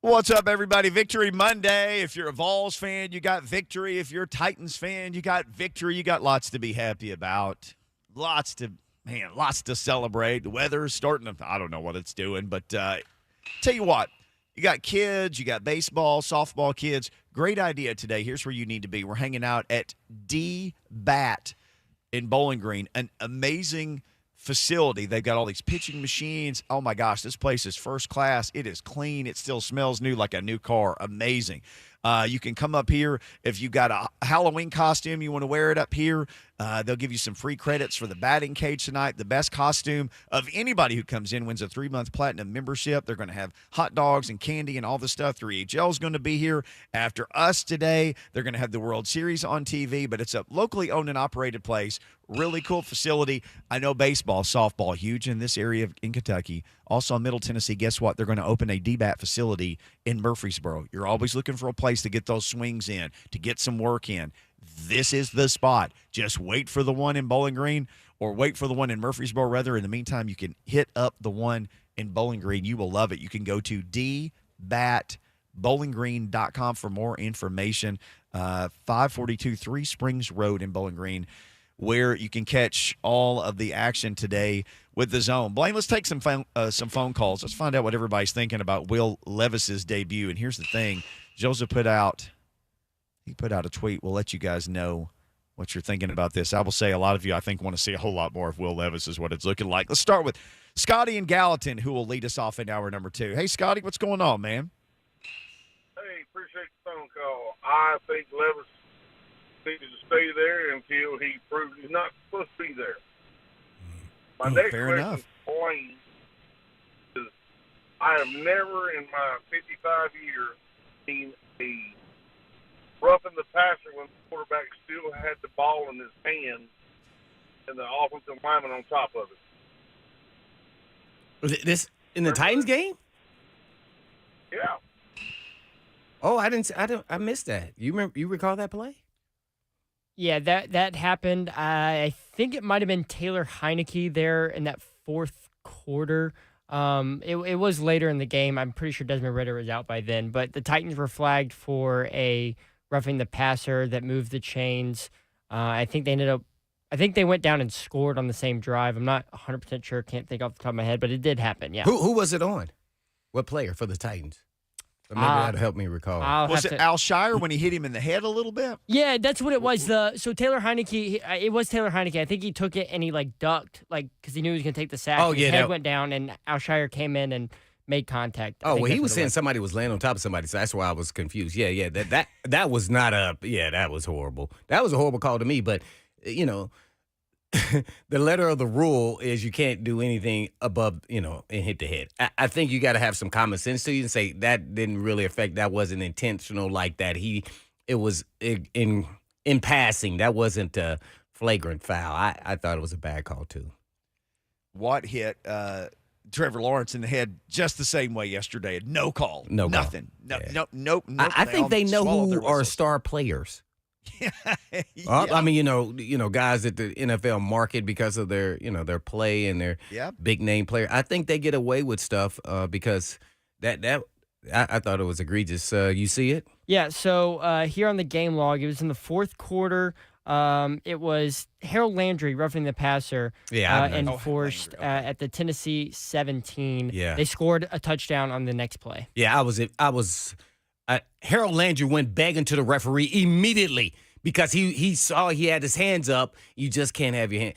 What's up, everybody? Victory Monday. If you're a Vols fan, you got victory. If you're a Titans fan, you got victory. You got lots to be happy about. Lots to celebrate. The weather's starting to, I don't know what it's doing, but tell you what, you got kids, you got baseball, softball kids. Great idea today. Here's where you need to be. We're hanging out at D-Bat in Bowling Green, an amazing facility. They've got all these pitching machines. Oh my gosh, this place is first class. It is clean. It still smells new like a new car. Amazing. You can come up here if you got a Halloween costume, you want to wear it up here. They'll give you some free credits for the batting cage tonight. The best costume of anybody who comes in wins a 3-month platinum membership. They're going to have hot dogs and candy and all the stuff. 3HL is going to be here after us today. They're going to have the World Series on TV, but it's a locally owned and operated place. Really cool facility. I know baseball, softball, huge in this area in Kentucky. Also in Middle Tennessee, guess what? They're going to open a D-Bat facility in Murfreesboro. You're always looking for a place to get those swings in, to get some work in. This is the spot. Just wait for the one in Bowling Green or wait for the one in Murfreesboro. Rather, in the meantime, you can hit up the one in Bowling Green. You will love it. You can go to dbatbowlinggreen.com for more information. 542 Three Springs Road in Bowling Green, where you can catch all of the action today with the Zone. Blaine, let's take some phone calls. Let's find out what everybody's thinking about Will Levis's debut. And here's the thing. Joseph put out a tweet. We'll let you guys know what you're thinking about this. I will say a lot of you, I think, want to see a whole lot more of Will Levis is what it's looking like. Let's start with Scotty in Gallatin, who will lead us off in hour number 2. Hey, Scotty, what's going on, man? Hey, appreciate the phone call. I think Levis needed to stay there until he proves he's not supposed to be there. My next fair question enough. Blaine, is I have never in my 55 years seen a roughing the passer when the quarterback still had the ball in his hand and the offensive lineman on top of it. Was this in the Titans game? Yeah. Oh, I missed that. You recall that play? Yeah, that happened. I think it might have been Taylor Heineke there in that fourth quarter. It was later in the game. I'm pretty sure Desmond Ridder was out by then. But the Titans were flagged for a roughing the passer that moved the chains. I think they went down and scored on the same drive. I'm not 100% sure. Can't think off the top of my head, but it did happen, yeah. Who was it on? What player for the Titans? So maybe that'll help me recall. Was it Alshire when he hit him in the head a little bit? Yeah, that's what it was. So Taylor Heineke, it was Taylor Heineke. I think he took it and he ducked, because he knew he was going to take the sack. Oh, His yeah, head went down and Alshire came in and made contact. Oh, well, he was saying somebody was laying on top of somebody, so that's why I was confused. Yeah, that was not that was horrible. That was a horrible call to me, but, the letter of the rule is you can't do anything above, and hit the head. I think you got to have some common sense to you and say that didn't really affect, that wasn't intentional like that. It was in passing. That wasn't a flagrant foul. I thought it was a bad call, too. Watt hit Trevor Lawrence in the head just the same way yesterday. No call. Nothing. Nope. I think they know who are star players. Yeah. I mean, guys at the NFL market because of their, their play and their big name player. I think they get away with stuff because I thought it was egregious. You see it? Yeah. So here on the game log, it was in the fourth quarter. It was Harold Landry roughing the passer. Enforced at the Tennessee 17. Yeah. They scored a touchdown on the next play. Yeah, Harold Landry went begging to the referee immediately because he saw he had his hands up. You just can't have your hand.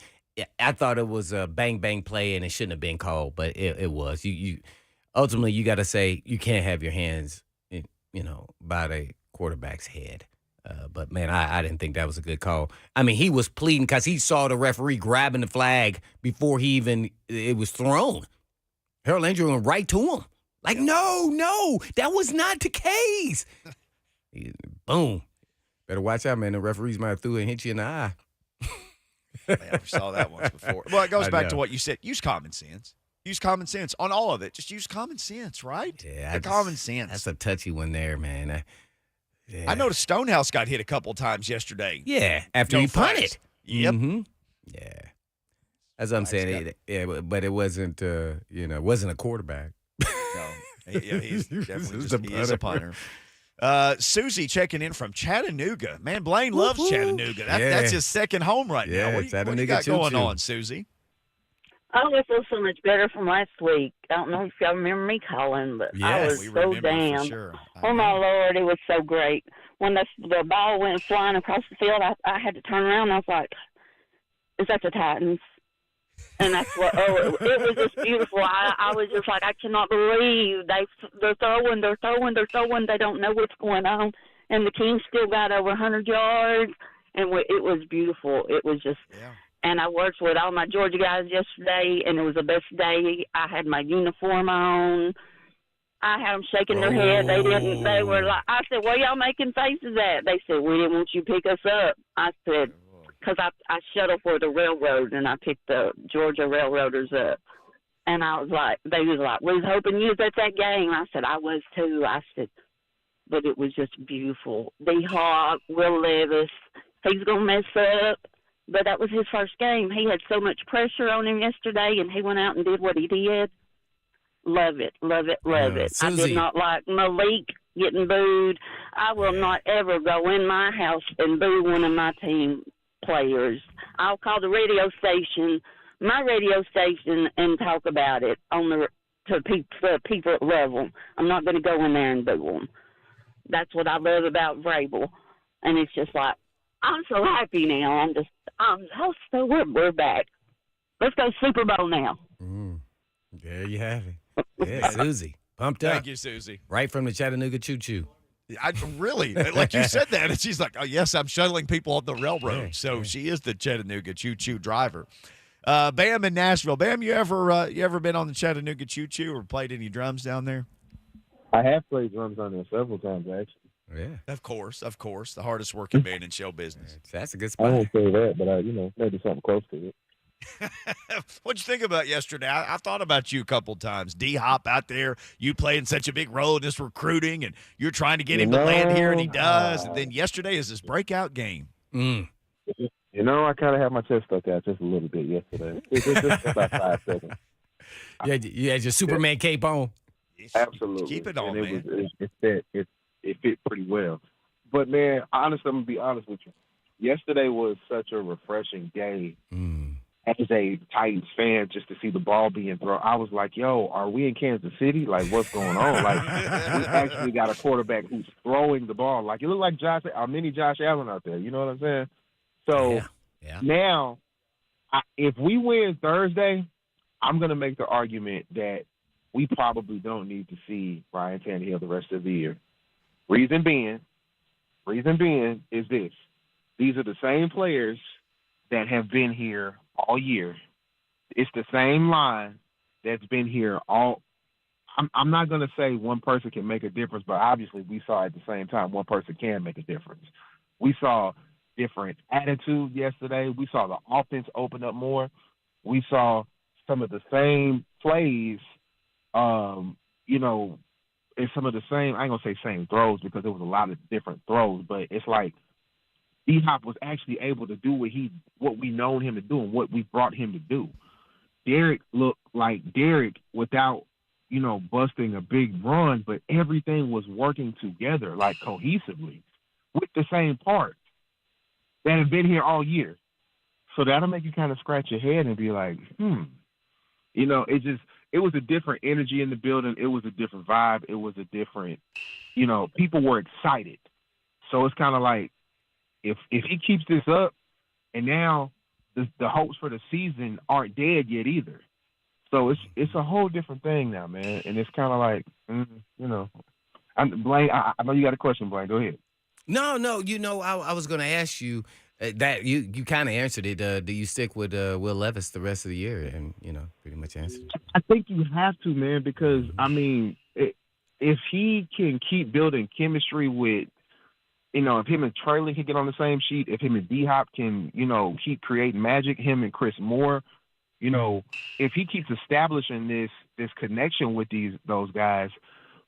I thought it was a bang play and it shouldn't have been called, but it was. You ultimately you got to say you can't have your hands, by the quarterback's head. But man, I didn't think that was a good call. I mean, he was pleading because he saw the referee grabbing the flag before it was thrown. Harold Landry went right to him. No, that was not the case. Boom. Better watch out, man. The referees might have threw it and hit you in the eye. Man, we saw that once before. Well, it goes back to what you said. Use common sense. Use common sense on all of it. Just use common sense, right? Yeah. Common sense. That's a touchy one there, man. I noticed Stonehouse got hit a couple times yesterday. Yeah, after he punted. Yep. Mm-hmm. Yeah. As I'm saying, but it wasn't, it wasn't a quarterback. No. Yeah, he's definitely He's just, a he is a punter. punter. Susie checking in from Chattanooga. Man, Blaine loves Chattanooga. That's his second home right now. Yeah, What do you Chattanooga got going choo-choo. on, Susie? Oh, I feel so much better from last week. I don't know if y'all remember me calling, but I Yes. was We so remember for damn. sure. Oh, my Lord, it was so great. When the ball went flying across the field, I had to turn around, and I was like, is that the Titans? And that's what, it was just beautiful. I was just like, I cannot believe they're throwing. They don't know what's going on. And the team still got over 100 yards, and it was beautiful. It was just, and I worked with all my Georgia guys yesterday, and it was the best day. I had my uniform on. I had them shaking their head. They were like, I said, where y'all making faces at? They said, we didn't want you to pick us up. I said, because I shuttle for the railroad, and I picked the Georgia Railroaders up. And I was like, they was like, we was hoping you was at that game. I said, I was too. I said, but it was just beautiful. D-Hawk, Will Levis, he's going to mess up. But that was his first game. He had so much pressure on him yesterday, and he went out and did what he did. Love it. I Susie. did not like Malik getting booed. I will not ever go in my house and boo one of my team players. I'll call the radio station, and talk about it to people level. I'm not going to go in there and boo them. That's what I love about Vrabel, and it's just like I'm so happy now. We're back. Let's go Super Bowl now. There you have it. Yeah, Susie, pumped up. Thank you, Susie. Right from the Chattanooga choo-choo. I really, like you said that, and she's like, oh, yes, I'm shuttling people on the railroad. Yeah, So she is the Chattanooga choo-choo driver. Bam in Nashville. Bam, you ever been on the Chattanooga choo-choo or played any drums down there? I have played drums on there several times, actually. Yeah, Of course. The hardest working man in show business. that's a good I spot. won't say that, but maybe something close to it. What'd you think about yesterday? I thought about you a couple times. D-Hop out there, you playing such a big role in this recruiting, and you're trying to get him to land here, and he does. And then yesterday is this breakout game. I kind of had my chest stuck out just a little bit yesterday. Just about 5 seconds. Yeah, you had your Superman cape on. Absolutely. Keep it on, and man. It fit pretty well. But, man, honestly, I'm going to be honest with you. Yesterday was such a refreshing game. As a Titans fan, just to see the ball being thrown, I was like, yo, are we in Kansas City? Like, what's going on? Like, we actually got a quarterback who's throwing the ball. Like, it looked like our mini Josh Allen out there. You know what I'm saying? So now, if we win Thursday, I'm going to make the argument that we probably don't need to see Ryan Tannehill the rest of the year. Reason being is this. These are the same players that have been here all year. It's the same line that's been here all. I'm not going to say one person can make a difference, but obviously we saw at the same time one person can make a difference. We saw different attitude yesterday. We saw the offense open up more. We saw some of the same plays, and some of the same, I ain't going to say same throws because there was a lot of different throws, but it's like D-Hop was actually able to do what we known him to do and what we brought him to do. Derek looked like Derek without, busting a big run, but everything was working together like cohesively with the same parts that have been here all year. So that'll make you kind of scratch your head and be like, it was a different energy in the building. It was a different vibe. It was a different, people were excited. So it's kind of like, if he keeps this up, and now the hopes for the season aren't dead yet either. So it's a whole different thing now, man. And it's kind of like, Blaine, I know you got a question, Blaine. Go ahead. No, I was going to ask you that you kind of answered it. Do you stick with Will Levis the rest of the year? And, pretty much answered it. I think you have to, man, because, if he can keep building chemistry with, if him and Traylon can get on the same sheet, if him and D-Hop can, keep creating magic, him and Chris Moore, if he keeps establishing this connection with those guys,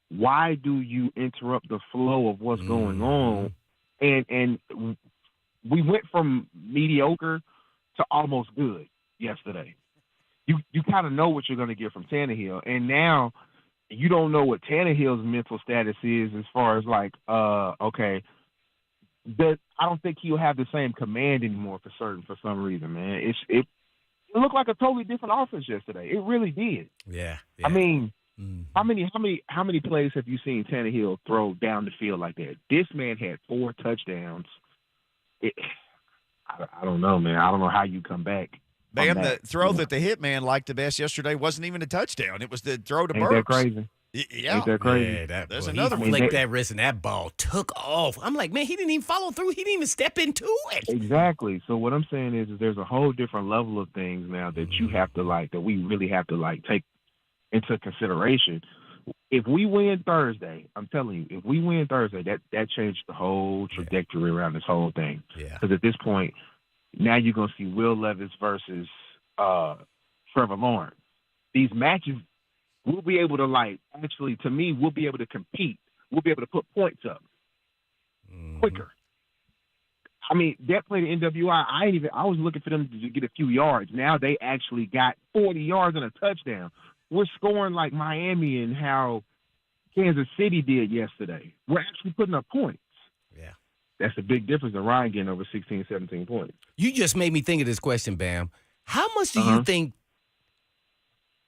why do you interrupt the flow of what's going on? And we went from mediocre to almost good yesterday. You kind of know what you're going to get from Tannehill. And now you don't know what Tannehill's mental status is as far as like, okay, that I don't think he'll have the same command anymore for some reason, man. It looked like a totally different offense yesterday. It really did. Yeah. I mean, how many plays have you seen Tannehill throw down the field like that? This man had 4 touchdowns. I don't know, man. I don't know how you come back. Bam, the throw that the hitman liked the best yesterday wasn't even a touchdown. It was the throw to Burks. Ain't that crazy? Yeah. Ain't that crazy? Yeah, There's boy, another he one. flicked that wrist and that ball took off. I'm like, man, he didn't even follow through. He didn't even step into it. Exactly. So what I'm saying is there's a whole different level of things now that you have to that we really have to take into consideration. If we win Thursday, I'm telling you, if we win Thursday, that changed the whole trajectory around this whole thing. Yeah. Because at this point, now you're going to see Will Levis versus Trevor Lawrence. These matches, we'll be able to actually, to me, we'll be able to compete. We'll be able to put points up quicker. I mean, that play the NWI, I was looking for them to get a few yards. Now they actually got 40 yards and a touchdown. We're scoring like Miami and how Kansas City did yesterday. We're actually putting up points. Yeah. That's a big difference in Ryan getting over 16, 17 points. You just made me think of this question, Bam. How much do you think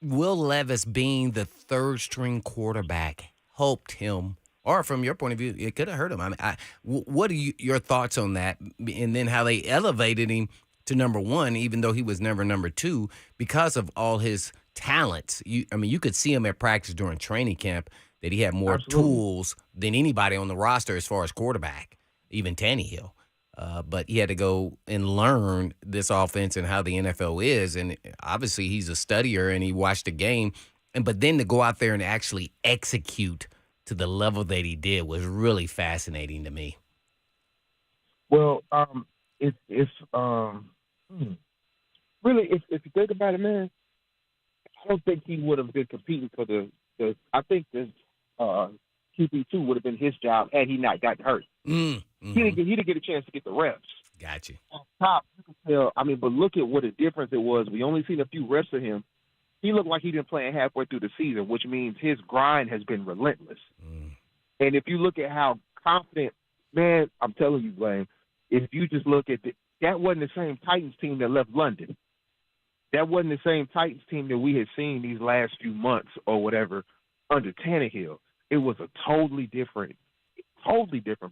Will Levis being the third-string quarterback helped him? Or from your point of view, it could have hurt him. I mean, what are your thoughts on that? And then how they elevated him to number one, even though he was never number two, because of all his talents. You could see him at practice during training camp that he had more tools than anybody on the roster as far as quarterback, even Tannehill. But he had to go and learn this offense and how the NFL is. And obviously he's a studier and he watched the game. But then to go out there and actually execute to the level that he did was really fascinating to me. Well, really, if you think about it, man, I don't think he would have been competing for the I think the QB2 would have been his job had he not gotten hurt. He didn't get a chance to get the reps. Gotcha. On top, you can tell. I mean, but look at what a difference it was. We only seen a few reps of him. He looked like he'd been playing halfway through the season, which means his grind has been relentless. And if you look at how confident, man, I'm telling you, Blaine, if you just look at that wasn't the same Titans team that left London. That wasn't the same Titans team that we had seen these last few months or whatever under Tannehill. It was a totally different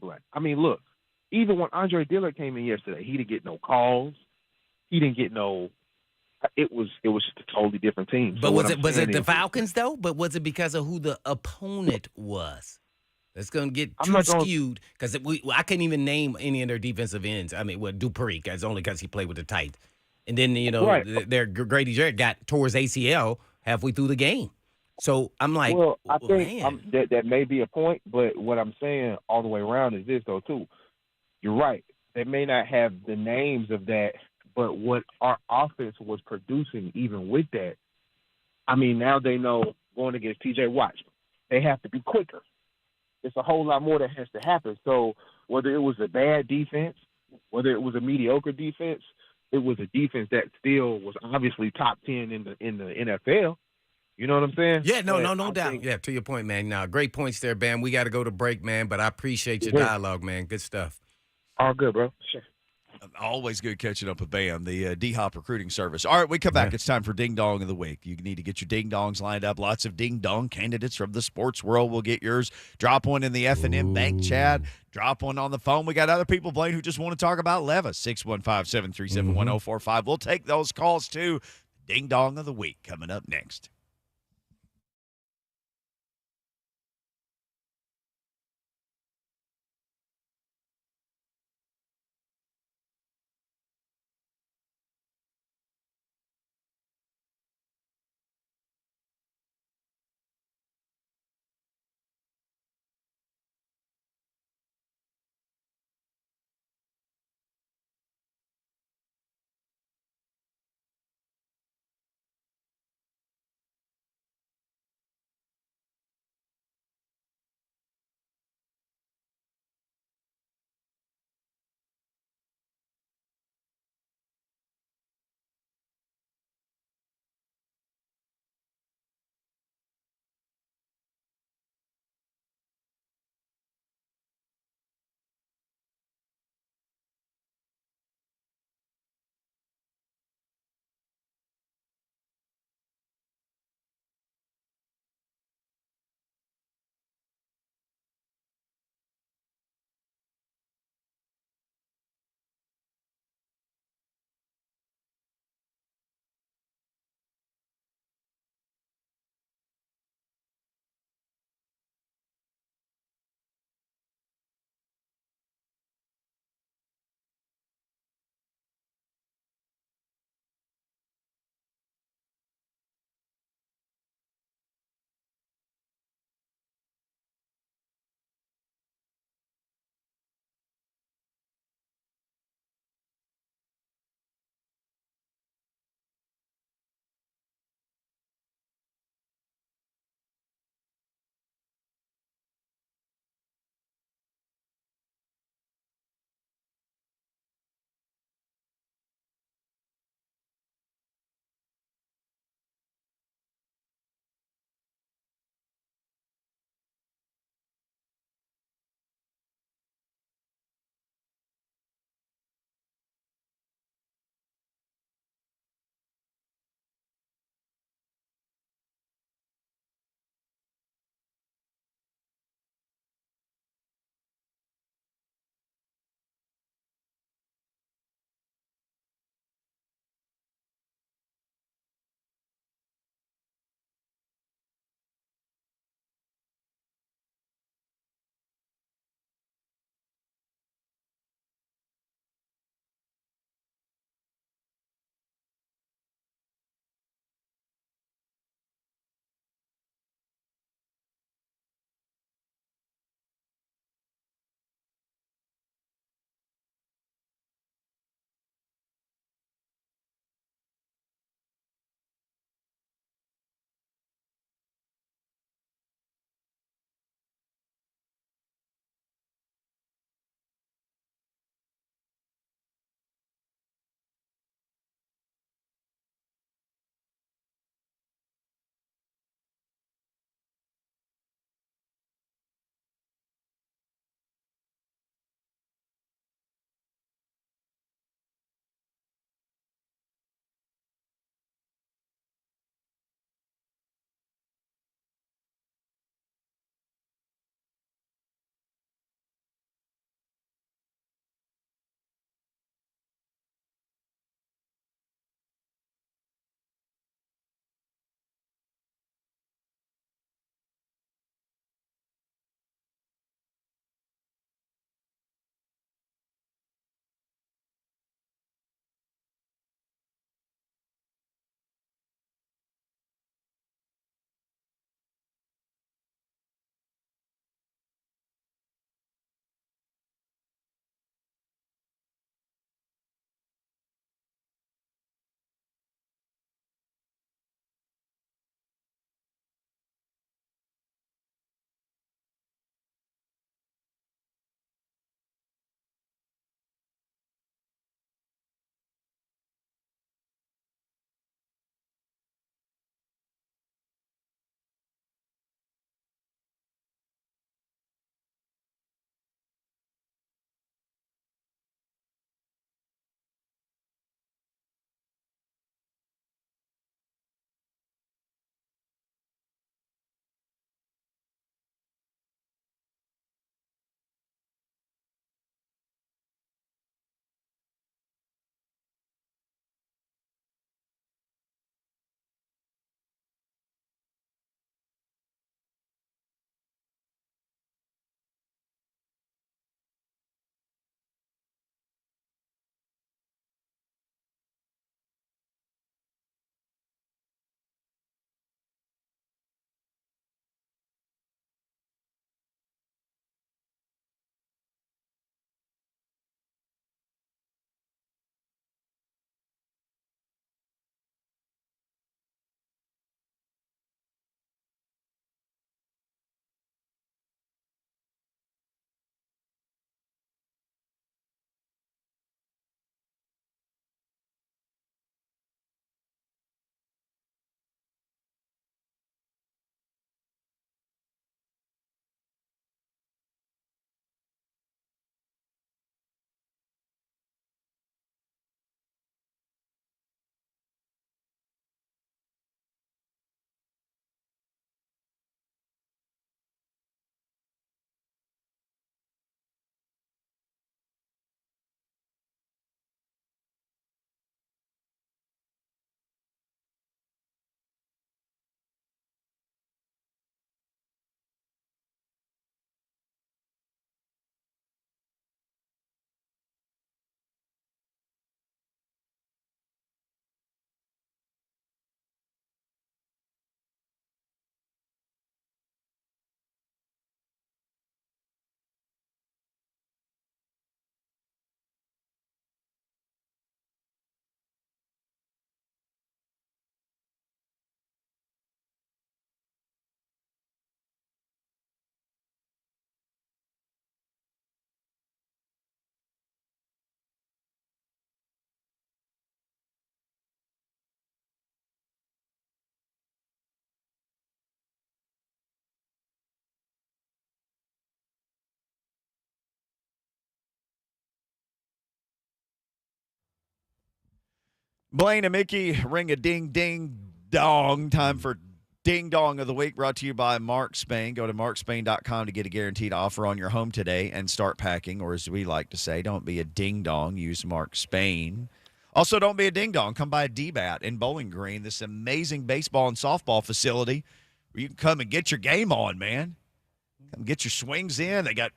Blaine. I mean, look, even when Andre Dillard came in yesterday, he didn't get no calls. He didn't get no. It was just a totally different team. But so was it the Falcons though? But was it because of who the opponent was? That's going to get too skewed because I couldn't even name any of their defensive ends. I mean, Dupree, that's only because he played with the Titans. And then, their Grady Jarrett got towards ACL halfway through the game. So I'm like, well, I think that may be a point, but what I'm saying all the way around is this, though, too. You're right. They may not have the names of that, but what our offense was producing even with that, I mean, now they know going against T.J. Watt, they have to be quicker. It's a whole lot more that has to happen. So whether it was a bad defense, whether it was a mediocre defense, it was a defense that still was obviously top 10 in the NFL. You know what I'm saying? Yeah, no doubt. Yeah, to your point, man. Now, great points there, Bam. We got to go to break, man, but I appreciate your dialogue, man. Good stuff. All good, bro. Sure. Always good catching up with Bam, the D-Hop recruiting service. All right, we come back. It's time for Ding Dong of the Week. You need to get your Ding Dongs lined up. Lots of Ding Dong candidates from the sports world will get yours. Drop one in the F&M Bank chat. Drop one on the phone. We got other people, Blaine, who just want to talk about Levis. 615-737-1045. We'll take those calls, too. Ding Dong of the Week coming up next. Blaine and Mickey, ring a ding, ding, dong. Time for Ding Dong of the Week, brought to you by Mark Spain. Go to markspain.com to get a guaranteed offer on your home today and start packing, or as we like to say, don't be a ding dong. Use Mark Spain. Also, don't be a ding dong. Come by D-Bat in Bowling Green, this amazing baseball and softball facility where you can come and get your game on, man. Come get your swings in. They got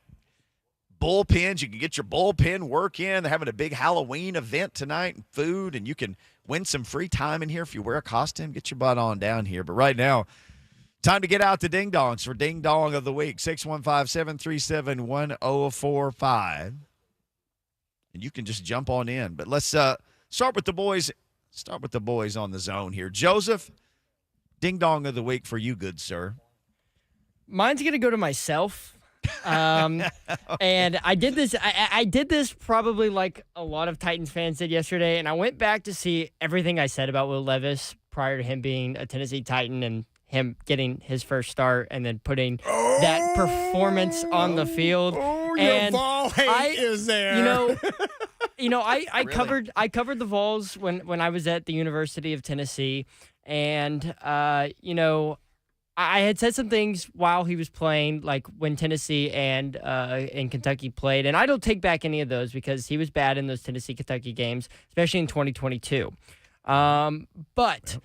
bullpens. You can get your bullpen work in. They're having a big Halloween event tonight and food, and you can win some free time in here if you wear a costume. Get your butt on down here. But right now, time to get out the ding dongs for Ding Dong of the Week. 615-737-1045. And you can just jump on in. But let's start with the boys. Start with the boys on the zone here. Joseph, Ding Dong of the Week for you, good sir. Mine's going to go to myself. And I did this. I did this probably like a lot of Titans fans did yesterday, and I went back to see everything I said about Will Levis prior to him being a Tennessee Titan and him getting his first start and then putting that performance on the field. And ball hate is there. I covered the Vols when I was at the University of Tennessee, and I had said some things while he was playing, like when Tennessee and Kentucky played, and I don't take back any of those because he was bad in those Tennessee-Kentucky games, especially in 2022. But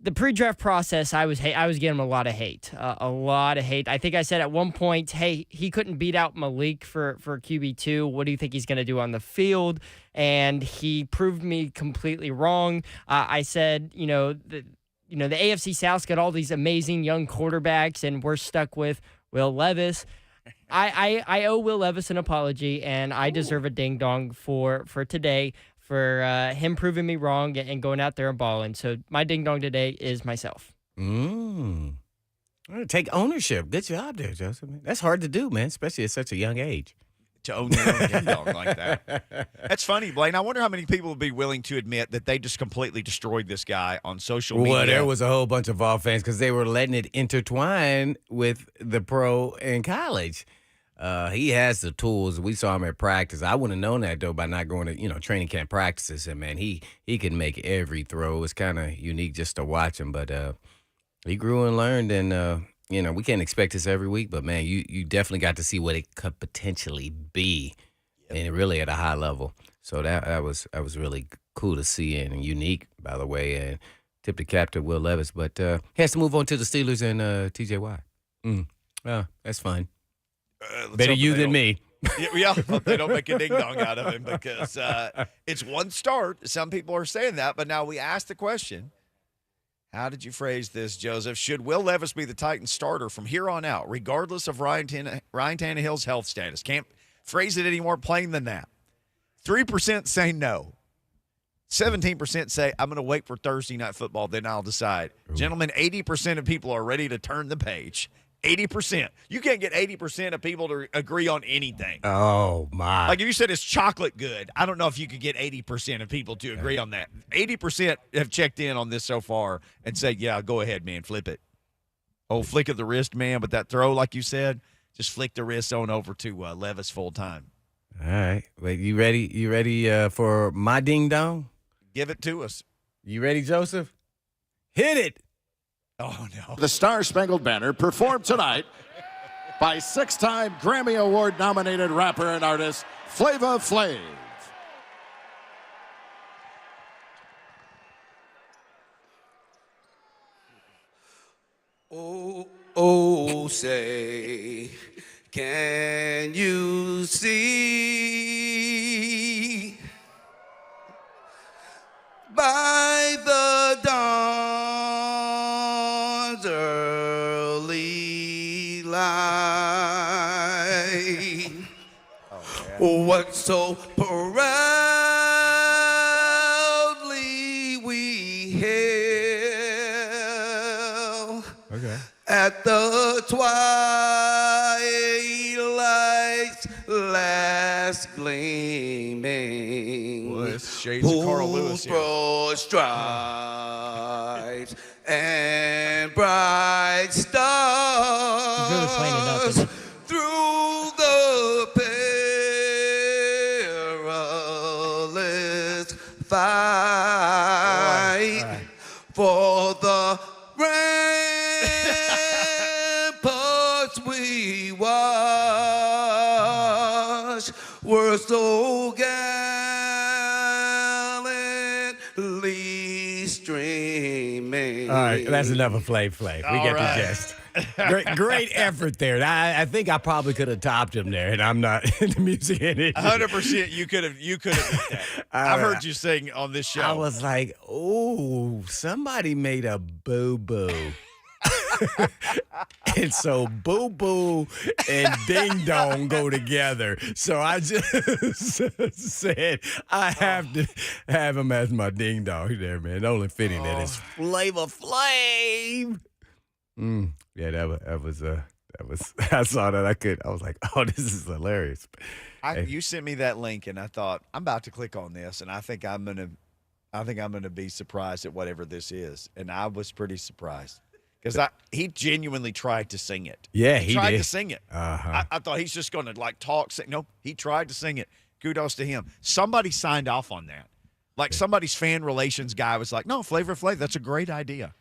the pre-draft process, I was getting him a lot of hate. I think I said at one point, hey, he couldn't beat out Malik for QB2. What do you think he's going to do on the field? And he proved me completely wrong. I said, the AFC South's got all these amazing young quarterbacks, and we're stuck with Will Levis. I owe Will Levis an apology, and I deserve a ding dong for today for him proving me wrong and going out there and balling. So my ding dong today is myself. Take ownership. Good job there, Joseph. That's hard to do, man, especially at such a young age. To own your own ding dong like that. That's funny, Blaine. I wonder how many people would be willing to admit that they just completely destroyed this guy on social media. Well, there was a whole bunch of Vol fans because they were letting it intertwine with the pro in college. He has the tools. We saw him at practice. I wouldn't have known that, though, by not going to, training camp practices. And, man, he can make every throw. It's kind of unique just to watch him. But he grew and learned, and we can't expect this every week, but, man, you definitely got to see what it could potentially be, and really at a high level. So that was really cool to see and unique, by the way, and tip the cap to Will Levis. But he has to move on to the Steelers and TJ Watt. That's fine. Better you than me. Yeah, hope they don't make a ding-dong out of him because it's one start. Some people are saying that, but now we ask the question, how did you phrase this, Joseph? Should Will Levis be the Titans starter from here on out, regardless of Ryan Tannehill's health status? Can't phrase it any more plain than that. 3% say no. 17% say, I'm going to wait for Thursday Night Football, then I'll decide. Ooh. Gentlemen, 80% of people are ready to turn the page. 80%. You can't get 80% of people to agree on anything. Oh, my. Like if you said it's chocolate good, I don't know if you could get 80% of people to agree on that. 80% have checked in on this so far and say, yeah, go ahead, man, flip it. Oh, flick of the wrist, man, but that throw, like you said, just flick the wrist on over to Levis full time. All right. Wait, you ready? You ready for my ding dong? Give it to us. You ready, Joseph? Hit it. Oh, no. The Star Spangled Banner performed tonight by 6-time Grammy Award-nominated rapper and artist Flava Flav. Oh, say, can you see by the dawn's early light, what so proudly we hailed at the twilight's last gleaming. Well, it's shades of Carl Lewis here. Broad stripes and bright stars through the perilous fight. for the ramparts we watch were so gallantly streaming. All right, that's enough of Flav. We get the gist. Great effort there. I think I probably could have topped him there, and I'm not in the music industry. 100%. You could have beat that. I've heard you sing on this show. I was like, oh, somebody made a boo-boo. And so boo-boo and ding-dong go together. So I just said I have to have him as my ding-dong there, man. The only fitting that is Flavor Flav. Yeah, that was I saw that. I was like, oh, this is hilarious. You sent me that link, and I thought I'm about to click on this, and I think I'm gonna be surprised at whatever this is, and I was pretty surprised because he genuinely tried to sing it. Yeah, he tried did. to sing it. Uh-huh. I thought he's just gonna like talk. Sing. No, he tried to sing it. Kudos to him. Somebody signed off on that. Like somebody's fan relations guy was like, "No, Flavor Flav, that's a great idea."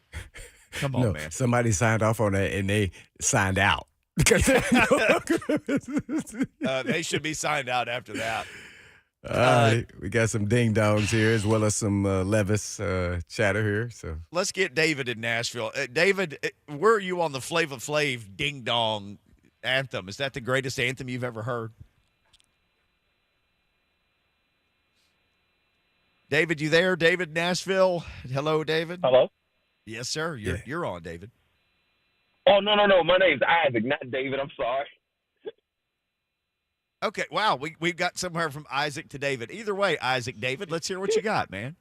Come on, man. Somebody signed off on that, and they signed out. Because they should be signed out after that. All right, we got some ding-dongs here as well as some Levis chatter here. So let's get David in Nashville. David, where are you on the Flavor Flav ding-dong anthem? Is that the greatest anthem you've ever heard? David, you there? David, Nashville. Hello, David. Hello. Yes, sir. You're on, David. Oh, no. My name's Isaac, not David. I'm sorry. Okay. Wow. We've got somewhere from Isaac to David. Either way, Isaac, David, let's hear what you got, man.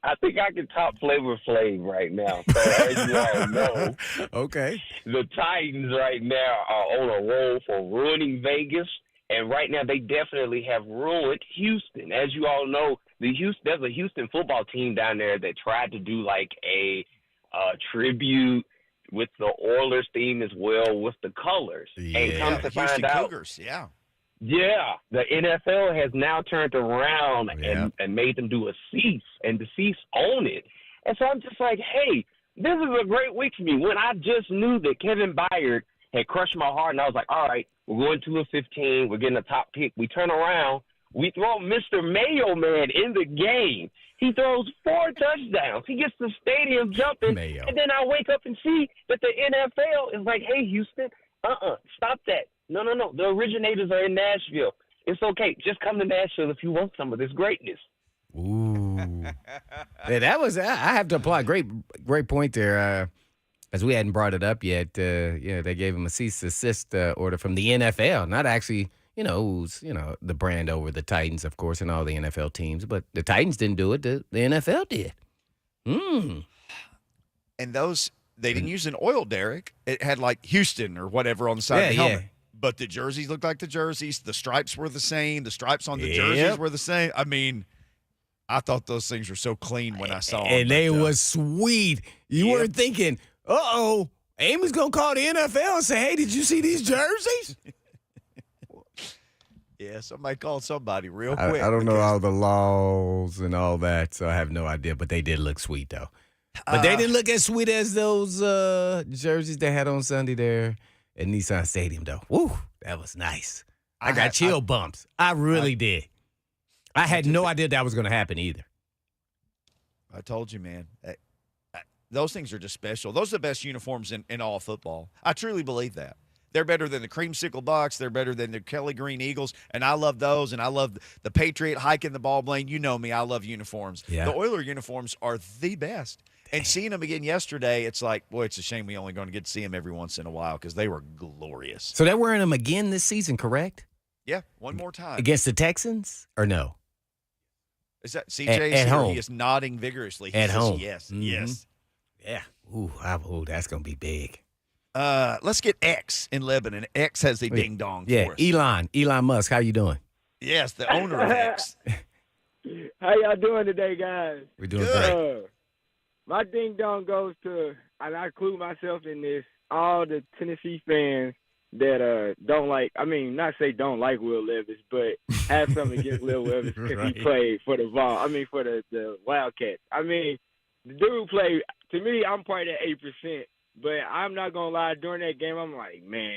I think I can top Flavor Flav right now. So as you all know, okay, the Titans right now are on a roll for ruining Vegas, and right now they definitely have ruined Houston. As you all know, there's a Houston football team down there that tried to do like a tribute with the Oilers theme as well with the colors. Yeah, and come to Houston find out, Cougars, yeah. Yeah, the NFL has now turned around and made them do a cease and desist on it. And so I'm just like, hey, this is a great week for me. When I just knew that Kevin Byard had crushed my heart, and I was like, all right, we're going to a 15. We're getting a top pick. We turn around. We throw Mr. Mayo Man in the game. He throws 4 touchdowns. He gets the stadium jumping. Mayo. And then I wake up and see that the NFL is like, hey, Houston, stop that. No. The originators are in Nashville. It's okay. Just come to Nashville if you want some of this greatness. Ooh. Yeah, that was, I have to applaud. Great point there. As we hadn't brought it up yet, they gave him a cease desist order from the NFL. Not actually, who's, the brand over the Titans, of course, and all the NFL teams. But the Titans didn't do it. The NFL did. And those, they didn't use an oil derrick. It had like Houston or whatever on the side of the helmet. Yeah. But the jerseys looked like the jerseys. The stripes were the same. The stripes on the jerseys were the same. I mean, I thought those things were so clean when I saw them. And they was sweet. You weren't thinking, Amy's going to call the NFL and say, hey, did you see these jerseys? Yeah, somebody called somebody real quick. I don't know all the laws and all that, so I have no idea. But they did look sweet, though. But they didn't look as sweet as those jerseys they had on Sunday there at Nissan Stadium, though. Woo, that was nice. I got chill bumps. I really did. I had no idea that was going to happen either. I told you, man. Those things are just special. Those are the best uniforms in all football. I truly believe that. They're better than the creamsicle Bucks. They're better than the Kelly Green Eagles, and I love those. And I love the Patriot hiking the ball lane. You know me. I love uniforms. Yeah. The Oiler uniforms are the best. And seeing them again yesterday, it's like, boy, it's a shame we only going to get to see them every once in a while because they were glorious. So they're wearing them again this season, correct? Yeah, one more time. Against the Texans, or no? Is that CJ at home? He is nodding vigorously. He At says home. Yes, Mhm. yes. Yeah. Ooh, that's going to be big. Let's get X in Lebanon. X has a ding dong for us. Elon Musk, how you doing? Yes, the owner of X. How y'all doing today, guys? We're doing great. My ding dong goes to, and I include myself in this, all the Tennessee fans that don't like, not say don't like Will Levis, but have something against Will Levis because he played for the for the Wildcats. the dude played. To me, I'm part of that 8%. But I'm not gonna lie. During that game, I'm like, man,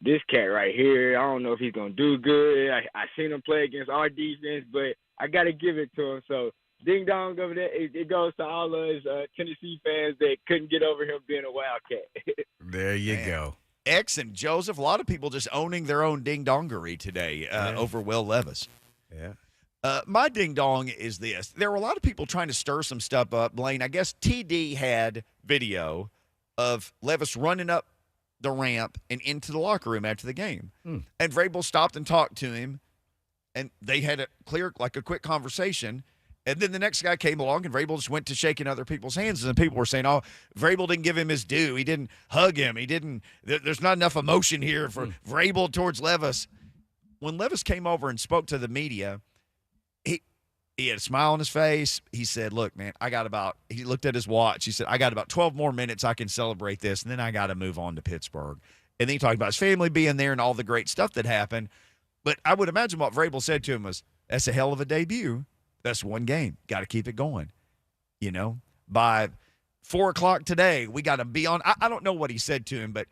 this cat right here. I don't know if he's gonna do good. I seen him play against our defense, but I gotta give it to him. So ding dong over there. It goes to all those Tennessee fans that couldn't get over him being a Wildcat. There you go. X and Joseph, a lot of people just owning their own ding-dongery today over Will Levis. Yeah. My ding-dong is this. There were a lot of people trying to stir some stuff up. Blaine, I guess TD had video of Levis running up the ramp and into the locker room after the game. And Vrabel stopped and talked to him, and they had a quick conversation. And then the next guy came along, and Vrabel just went to shaking other people's hands. And people were saying, oh, Vrabel didn't give him his due. He didn't hug him. There's not enough emotion here for Vrabel towards Levis. When Levis came over and spoke to the media, he had a smile on his face. He said, look, man, he looked at his watch. He said, I got about 12 more minutes I can celebrate this, and then I got to move on to Pittsburgh. And then he talked about his family being there and all the great stuff that happened. But I would imagine what Vrabel said to him was, that's a hell of a debut. That's one game. Got to keep it going. By 4 o'clock today, we got to be on. I don't know what he said to him, but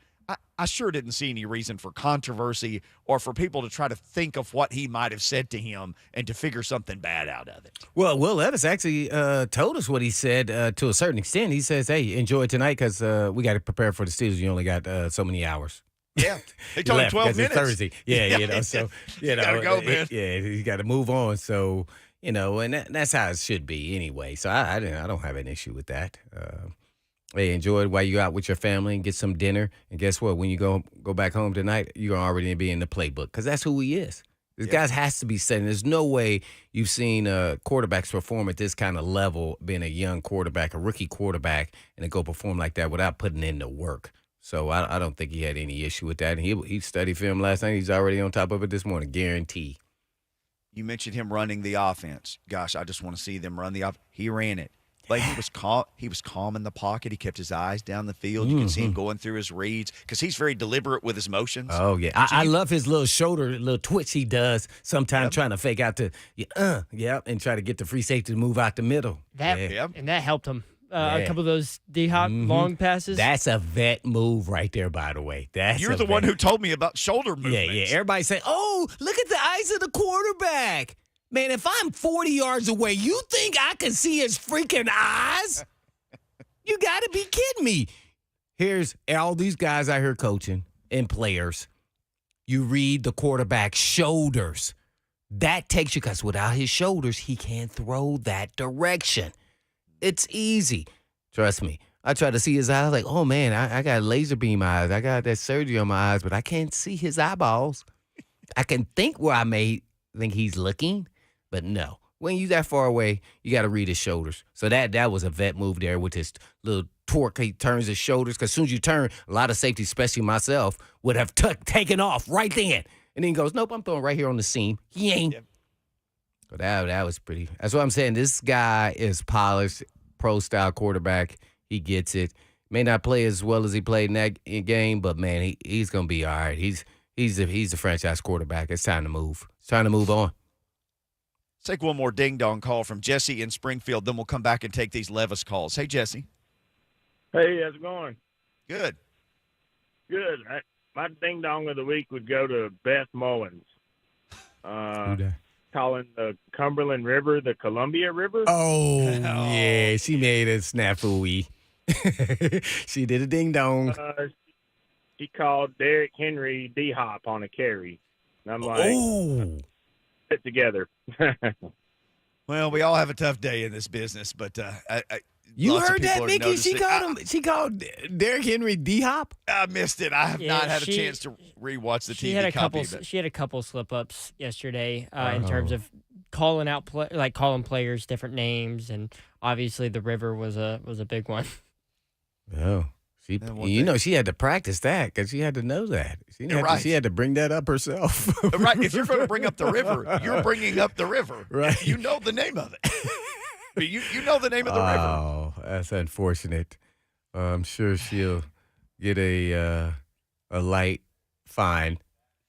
I sure didn't see any reason for controversy or for people to try to think of what he might have said to him and to figure something bad out of it. Well, Will Levis actually told us what he said to a certain extent. He says, hey, enjoy tonight because we got to prepare for the Steelers. You only got so many hours. Yeah, they told him 12 minutes. It's Thursday. Yeah, so, gotta go, man. He's got to move on. So, and that's how it should be anyway. So I don't have an issue with that. Hey, enjoy it while you're out with your family and get some dinner. And guess what? When you go back home tonight, you're already be in the playbook because that's who he is. This guy has to be setting. There's no way you've seen quarterbacks perform at this kind of level, being a young quarterback, a rookie quarterback, and to go perform like that without putting in the work. So I don't think he had any issue with that. And he studied film last night. He's already on top of it this morning, guarantee. You mentioned him running the offense. Gosh, I just want to see them run the offense. He ran it. Like he was calm. He was calm in the pocket. He kept his eyes down the field. You can see him going through his reads because he's very deliberate with his motions. Oh yeah, I love his little shoulder, little twitch he does sometimes, trying to fake out to and try to get the free safety to move out the middle. And that helped him. A couple of those D-hop long passes. That's a vet move right there, by the way. You're the one who told me about shoulder movements. Yeah. Everybody say, "Oh, look at the eyes of the quarterback." Man, if I'm 40 yards away, you think I can see his freaking eyes? You got to be kidding me. Here's all these guys out here coaching and players. You read the quarterback's shoulders. That takes you, because without his shoulders, he can't throw that direction. It's easy. Trust me. I try to see his eyes like, oh, man, I got laser beam eyes. I got that surgery on my eyes, but I can't see his eyeballs. I can think where I may think he's looking. But no, when you that far away, you got to read his shoulders. So that was a vet move there with his little torque. He turns his shoulders because as soon as you turn, a lot of safety, especially myself, would have taken off right then. And then he goes, nope, I'm throwing right here on the seam. He ain't. Yep. So that was pretty. That's what I'm saying. This guy is polished, pro-style quarterback. He gets it. May not play as well as he played in that game, but, man, he's going to be all right. He's a franchise quarterback. It's time to move. It's time to move on. Let's take one more ding-dong call from Jesse in Springfield, then we'll come back and take these Levis calls. Hey, Jesse. Hey, how's it going? Good. Good. My ding-dong of the week would go to Beth Mullins. Calling the Cumberland River the Columbia River. Oh, yeah. She made a snafu. She did a ding-dong. She called Derrick Henry D-hop on a carry. And I'm like, it together. Well, we all have a tough day in this business, but you heard that, Mickey? She called Derrick Henry D-hop. I missed it. I have not had a chance to rewatch the TV copy. She had a couple slip-ups yesterday in terms of calling out calling players different names, and obviously the river was a big one. Oh. She had to practice that because she had to know that. She had to bring that up herself. Right. If you're going to bring up the river, you're bringing up the river. Right. You know the name of it. you know the name of the river. Oh, that's unfortunate. I'm sure she'll get a light fine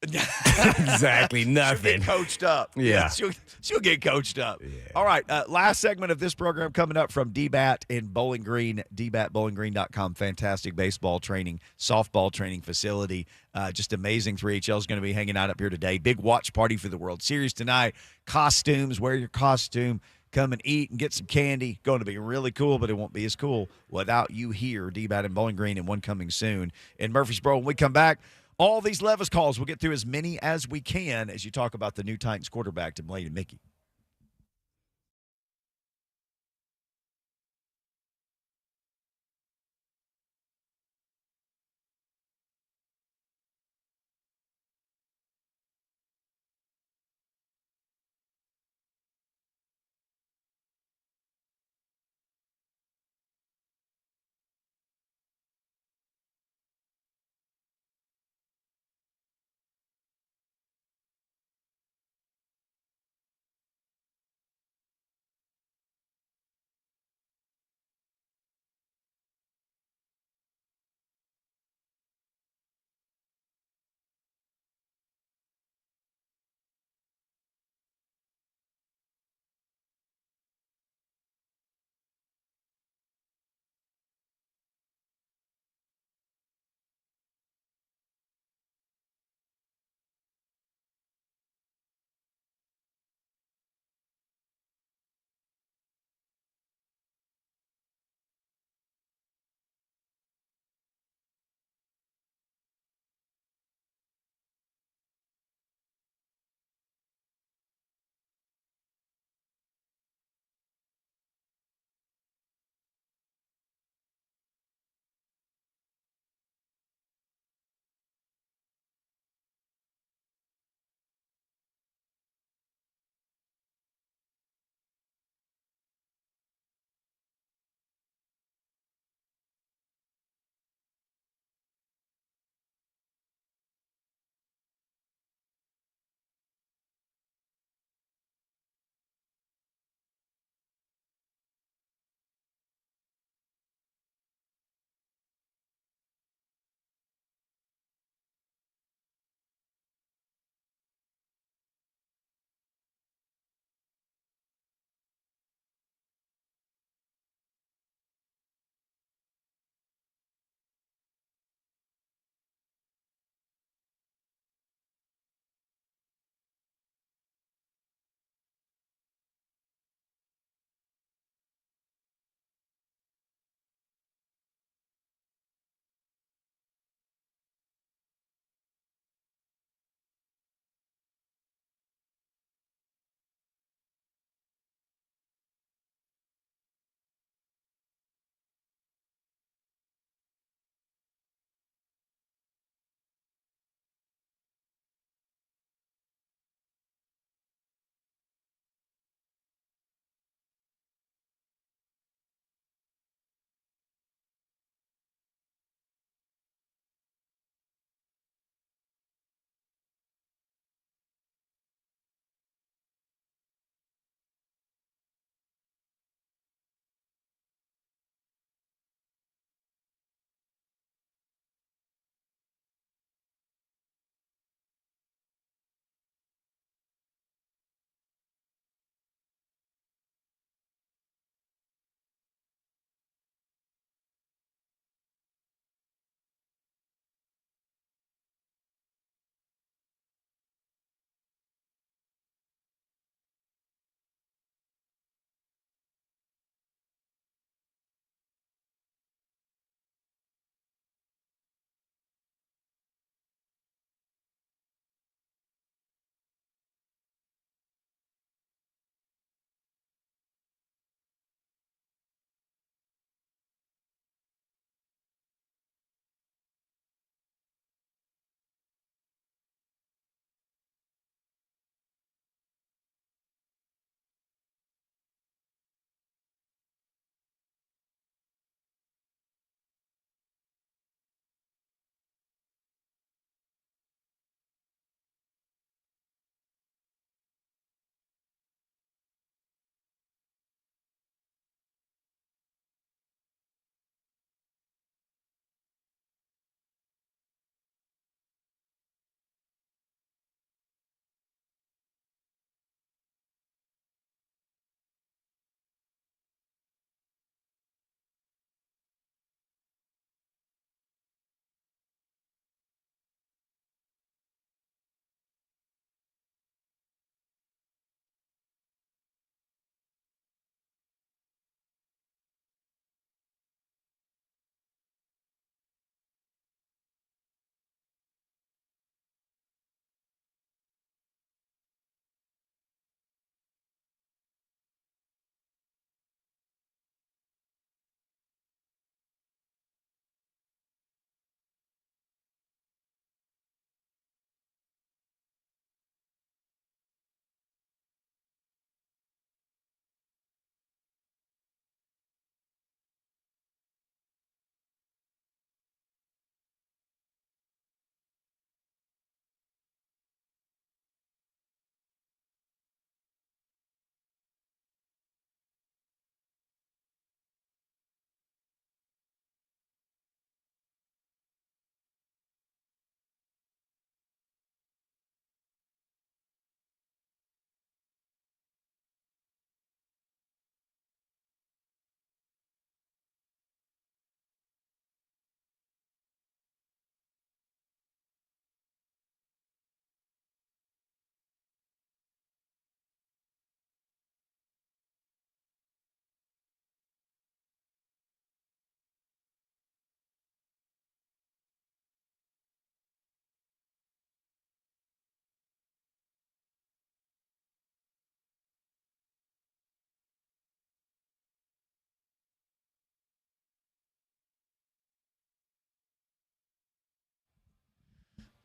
Exactly, nothing. She'll get coached up. Yeah. She'll get coached up. All right, last segment of this program coming up from DBAT in Bowling Green, dbatbowlinggreen.com. Fantastic baseball training, softball training facility. Just amazing. 3HL is going to be hanging out up here today. Big watch party for the World Series tonight. Costumes, wear your costume. Come and eat and get some candy. Going to be really cool, but it won't be as cool without you here, DBAT in Bowling Green, and one coming soon in Murfreesboro. When we come back, all these Levis calls, we'll get through as many as we can as you talk about the new Titans quarterback to Blaine and Mickey.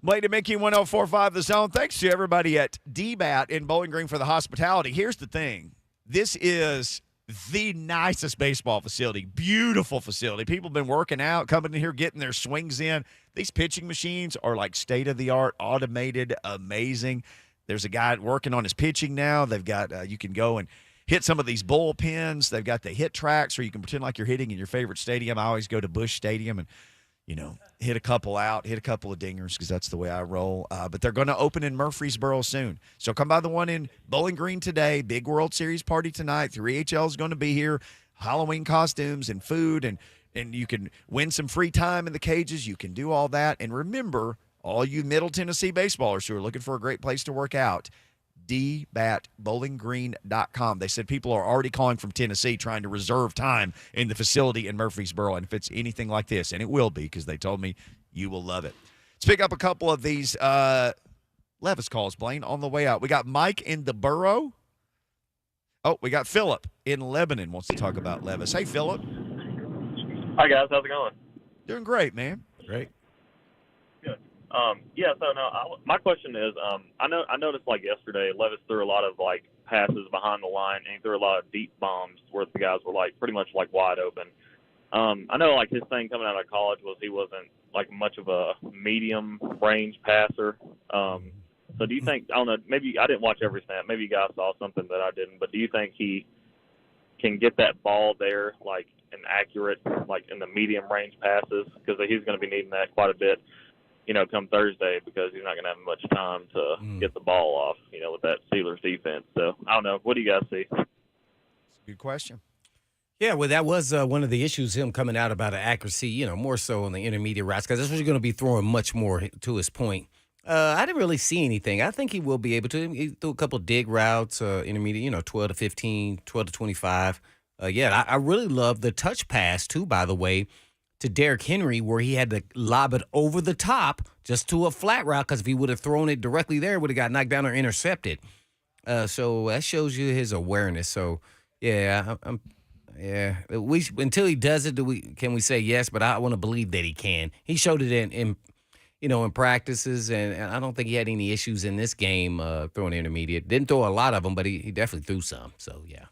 Blade and Mickey, 104.5 The Zone. Thanks to everybody at DBAT in Bowling Green for the hospitality. Here's the thing. This is the nicest baseball facility. Beautiful facility. People have been working out, coming in here, getting their swings in. These pitching machines are like state-of-the-art, automated, amazing. There's a guy working on his pitching now. They've got you can go and hit some of these bullpens. They've got the hit tracks where you can pretend like you're hitting in your favorite stadium. I always go to Busch Stadium and, hit a couple out, hit a couple of dingers because that's the way I roll. But they're going to open in Murfreesboro soon. So come by the one in Bowling Green today. Big World Series party tonight. 3HL is going to be here. Halloween costumes and food, and you can win some free time in the cages. You can do all that. And remember, all you Middle Tennessee baseballers who are looking for a great place to work out, dbatbowlinggreen.com. They said people are already calling from Tennessee trying to reserve time in the facility in Murfreesboro. And if it's anything like this, and it will be because they told me, you will love it. Let's pick up a couple of these Levis calls, Blaine, on the way out. We got Mike in the Borough. Oh, we got Philip in Lebanon wants to talk about Levis. Hey, Philip. Hi, guys. How's it going? Doing great, man. Great. My question is, I noticed like yesterday, Levis threw a lot of like passes behind the line, and he threw a lot of deep bombs where the guys were like pretty much like wide open. I know like his thing coming out of college was he wasn't like much of a medium range passer. So do you think, I don't know, maybe I didn't watch every snap. Maybe you guys saw something that I didn't, but do you think he can get that ball there like an accurate, like in the medium range passes? Because he's going to be needing that quite a bit, come Thursday, because he's not going to have much time to get the ball off, with that Steelers defense. So, I don't know. What do you guys see? That's a good question. Yeah, well, that was one of the issues, him coming out about accuracy, more so on the intermediate routes, because that's what you're going to be throwing much more to his point. I didn't really see anything. I think he will be able to. He threw a couple of dig routes, intermediate, 12 to 15, 12 to 25. I really love the touch pass, too, by the way, to Derrick Henry, where he had to lob it over the top just to a flat route, because if he would have thrown it directly there, it would have got knocked down or intercepted. So that shows you his awareness. So, until he does it, can we say yes? But I want to believe that he can. He showed it in practices, and I don't think he had any issues in this game throwing intermediate. Didn't throw a lot of them, but he definitely threw some. So, yeah.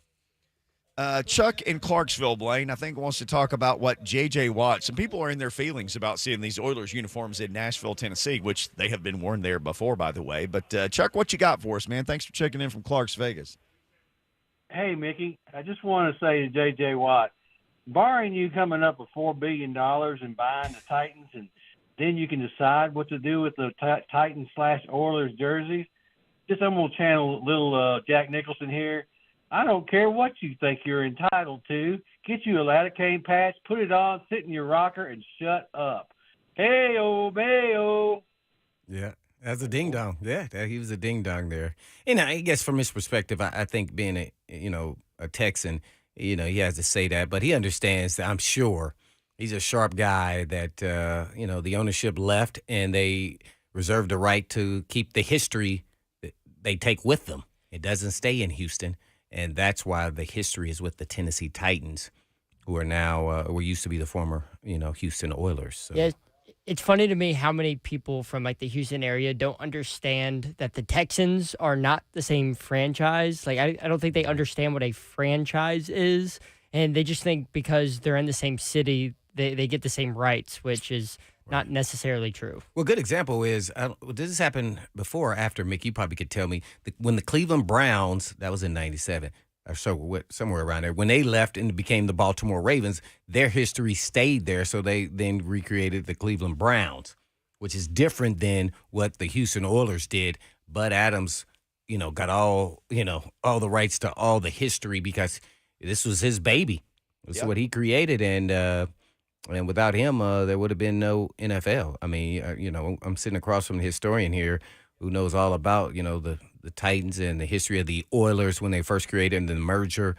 Chuck in Clarksville, Blaine, I think wants to talk about what J.J. Watt. Some people are in their feelings about seeing these Oilers uniforms in Nashville, Tennessee, which they have been worn there before, by the way. But, Chuck, what you got for us, man? Thanks for checking in from Clarks, Vegas. Hey, Mickey, I just want to say to J.J. Watt, barring you coming up with $4 billion and buying the Titans, and then you can decide what to do with the Titans/Oilers jerseys, just I'm going to channel little Jack Nicholson here. I don't care what you think you're entitled to. Get you a lidocaine patch, put it on, sit in your rocker, and shut up. Hey-o, bayo. Yeah, that's a ding-dong. Yeah, he was a ding-dong there. And I guess from his perspective, I think being a Texan, he has to say that. But he understands that, I'm sure. He's a sharp guy that, the ownership left, and they reserved the right to keep the history that they take with them. It doesn't stay in Houston. And that's why the history is with the Tennessee Titans, who are now, used to be the former, Houston Oilers. So. Yeah, it's funny to me how many people from like the Houston area don't understand that the Texans are not the same franchise. Like, I don't think they understand what a franchise is. And they just think because they're in the same city, they get the same rights, which is not necessarily true. Well, a good example is, did this happen before or after, Mick? You probably could tell me. When the Cleveland Browns, that was in 97, or so, somewhere around there, when they left and became the Baltimore Ravens, their history stayed there, so they then recreated the Cleveland Browns, which is different than what the Houston Oilers did. Bud Adams, got all the rights to all the history because this was his baby. This is what he created, and without him, there would have been no NFL. I mean, I'm sitting across from the historian here who knows all about, the Titans and the history of the Oilers when they first created the merger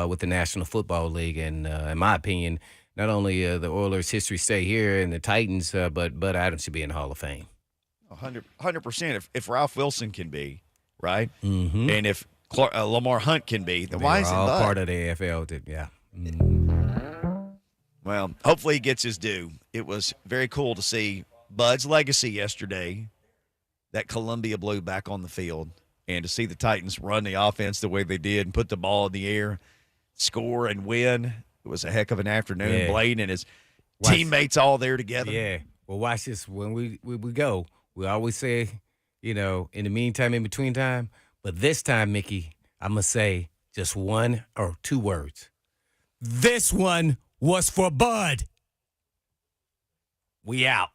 with the National Football League. And in my opinion, not only the Oilers' history stay here and the Titans, but Bud Adams should be in the Hall of Fame. 100%. If Ralph Wilson can be, right? Mm-hmm. And if Lamar Hunt can be, then why isn't all Bud? part of the AFL? Yeah. Well, hopefully he gets his due. It was very cool to see Bud's legacy yesterday that Columbia Blue back on the field and to see the Titans run the offense the way they did and put the ball in the air, score and win. It was a heck of an afternoon. Yeah. Blaine and his teammates all there together. Yeah. Well, watch this. When we go, we always say, in the meantime, in between time. But this time, Mickey, I'm going to say just one or two words. This one was for Bud. We out.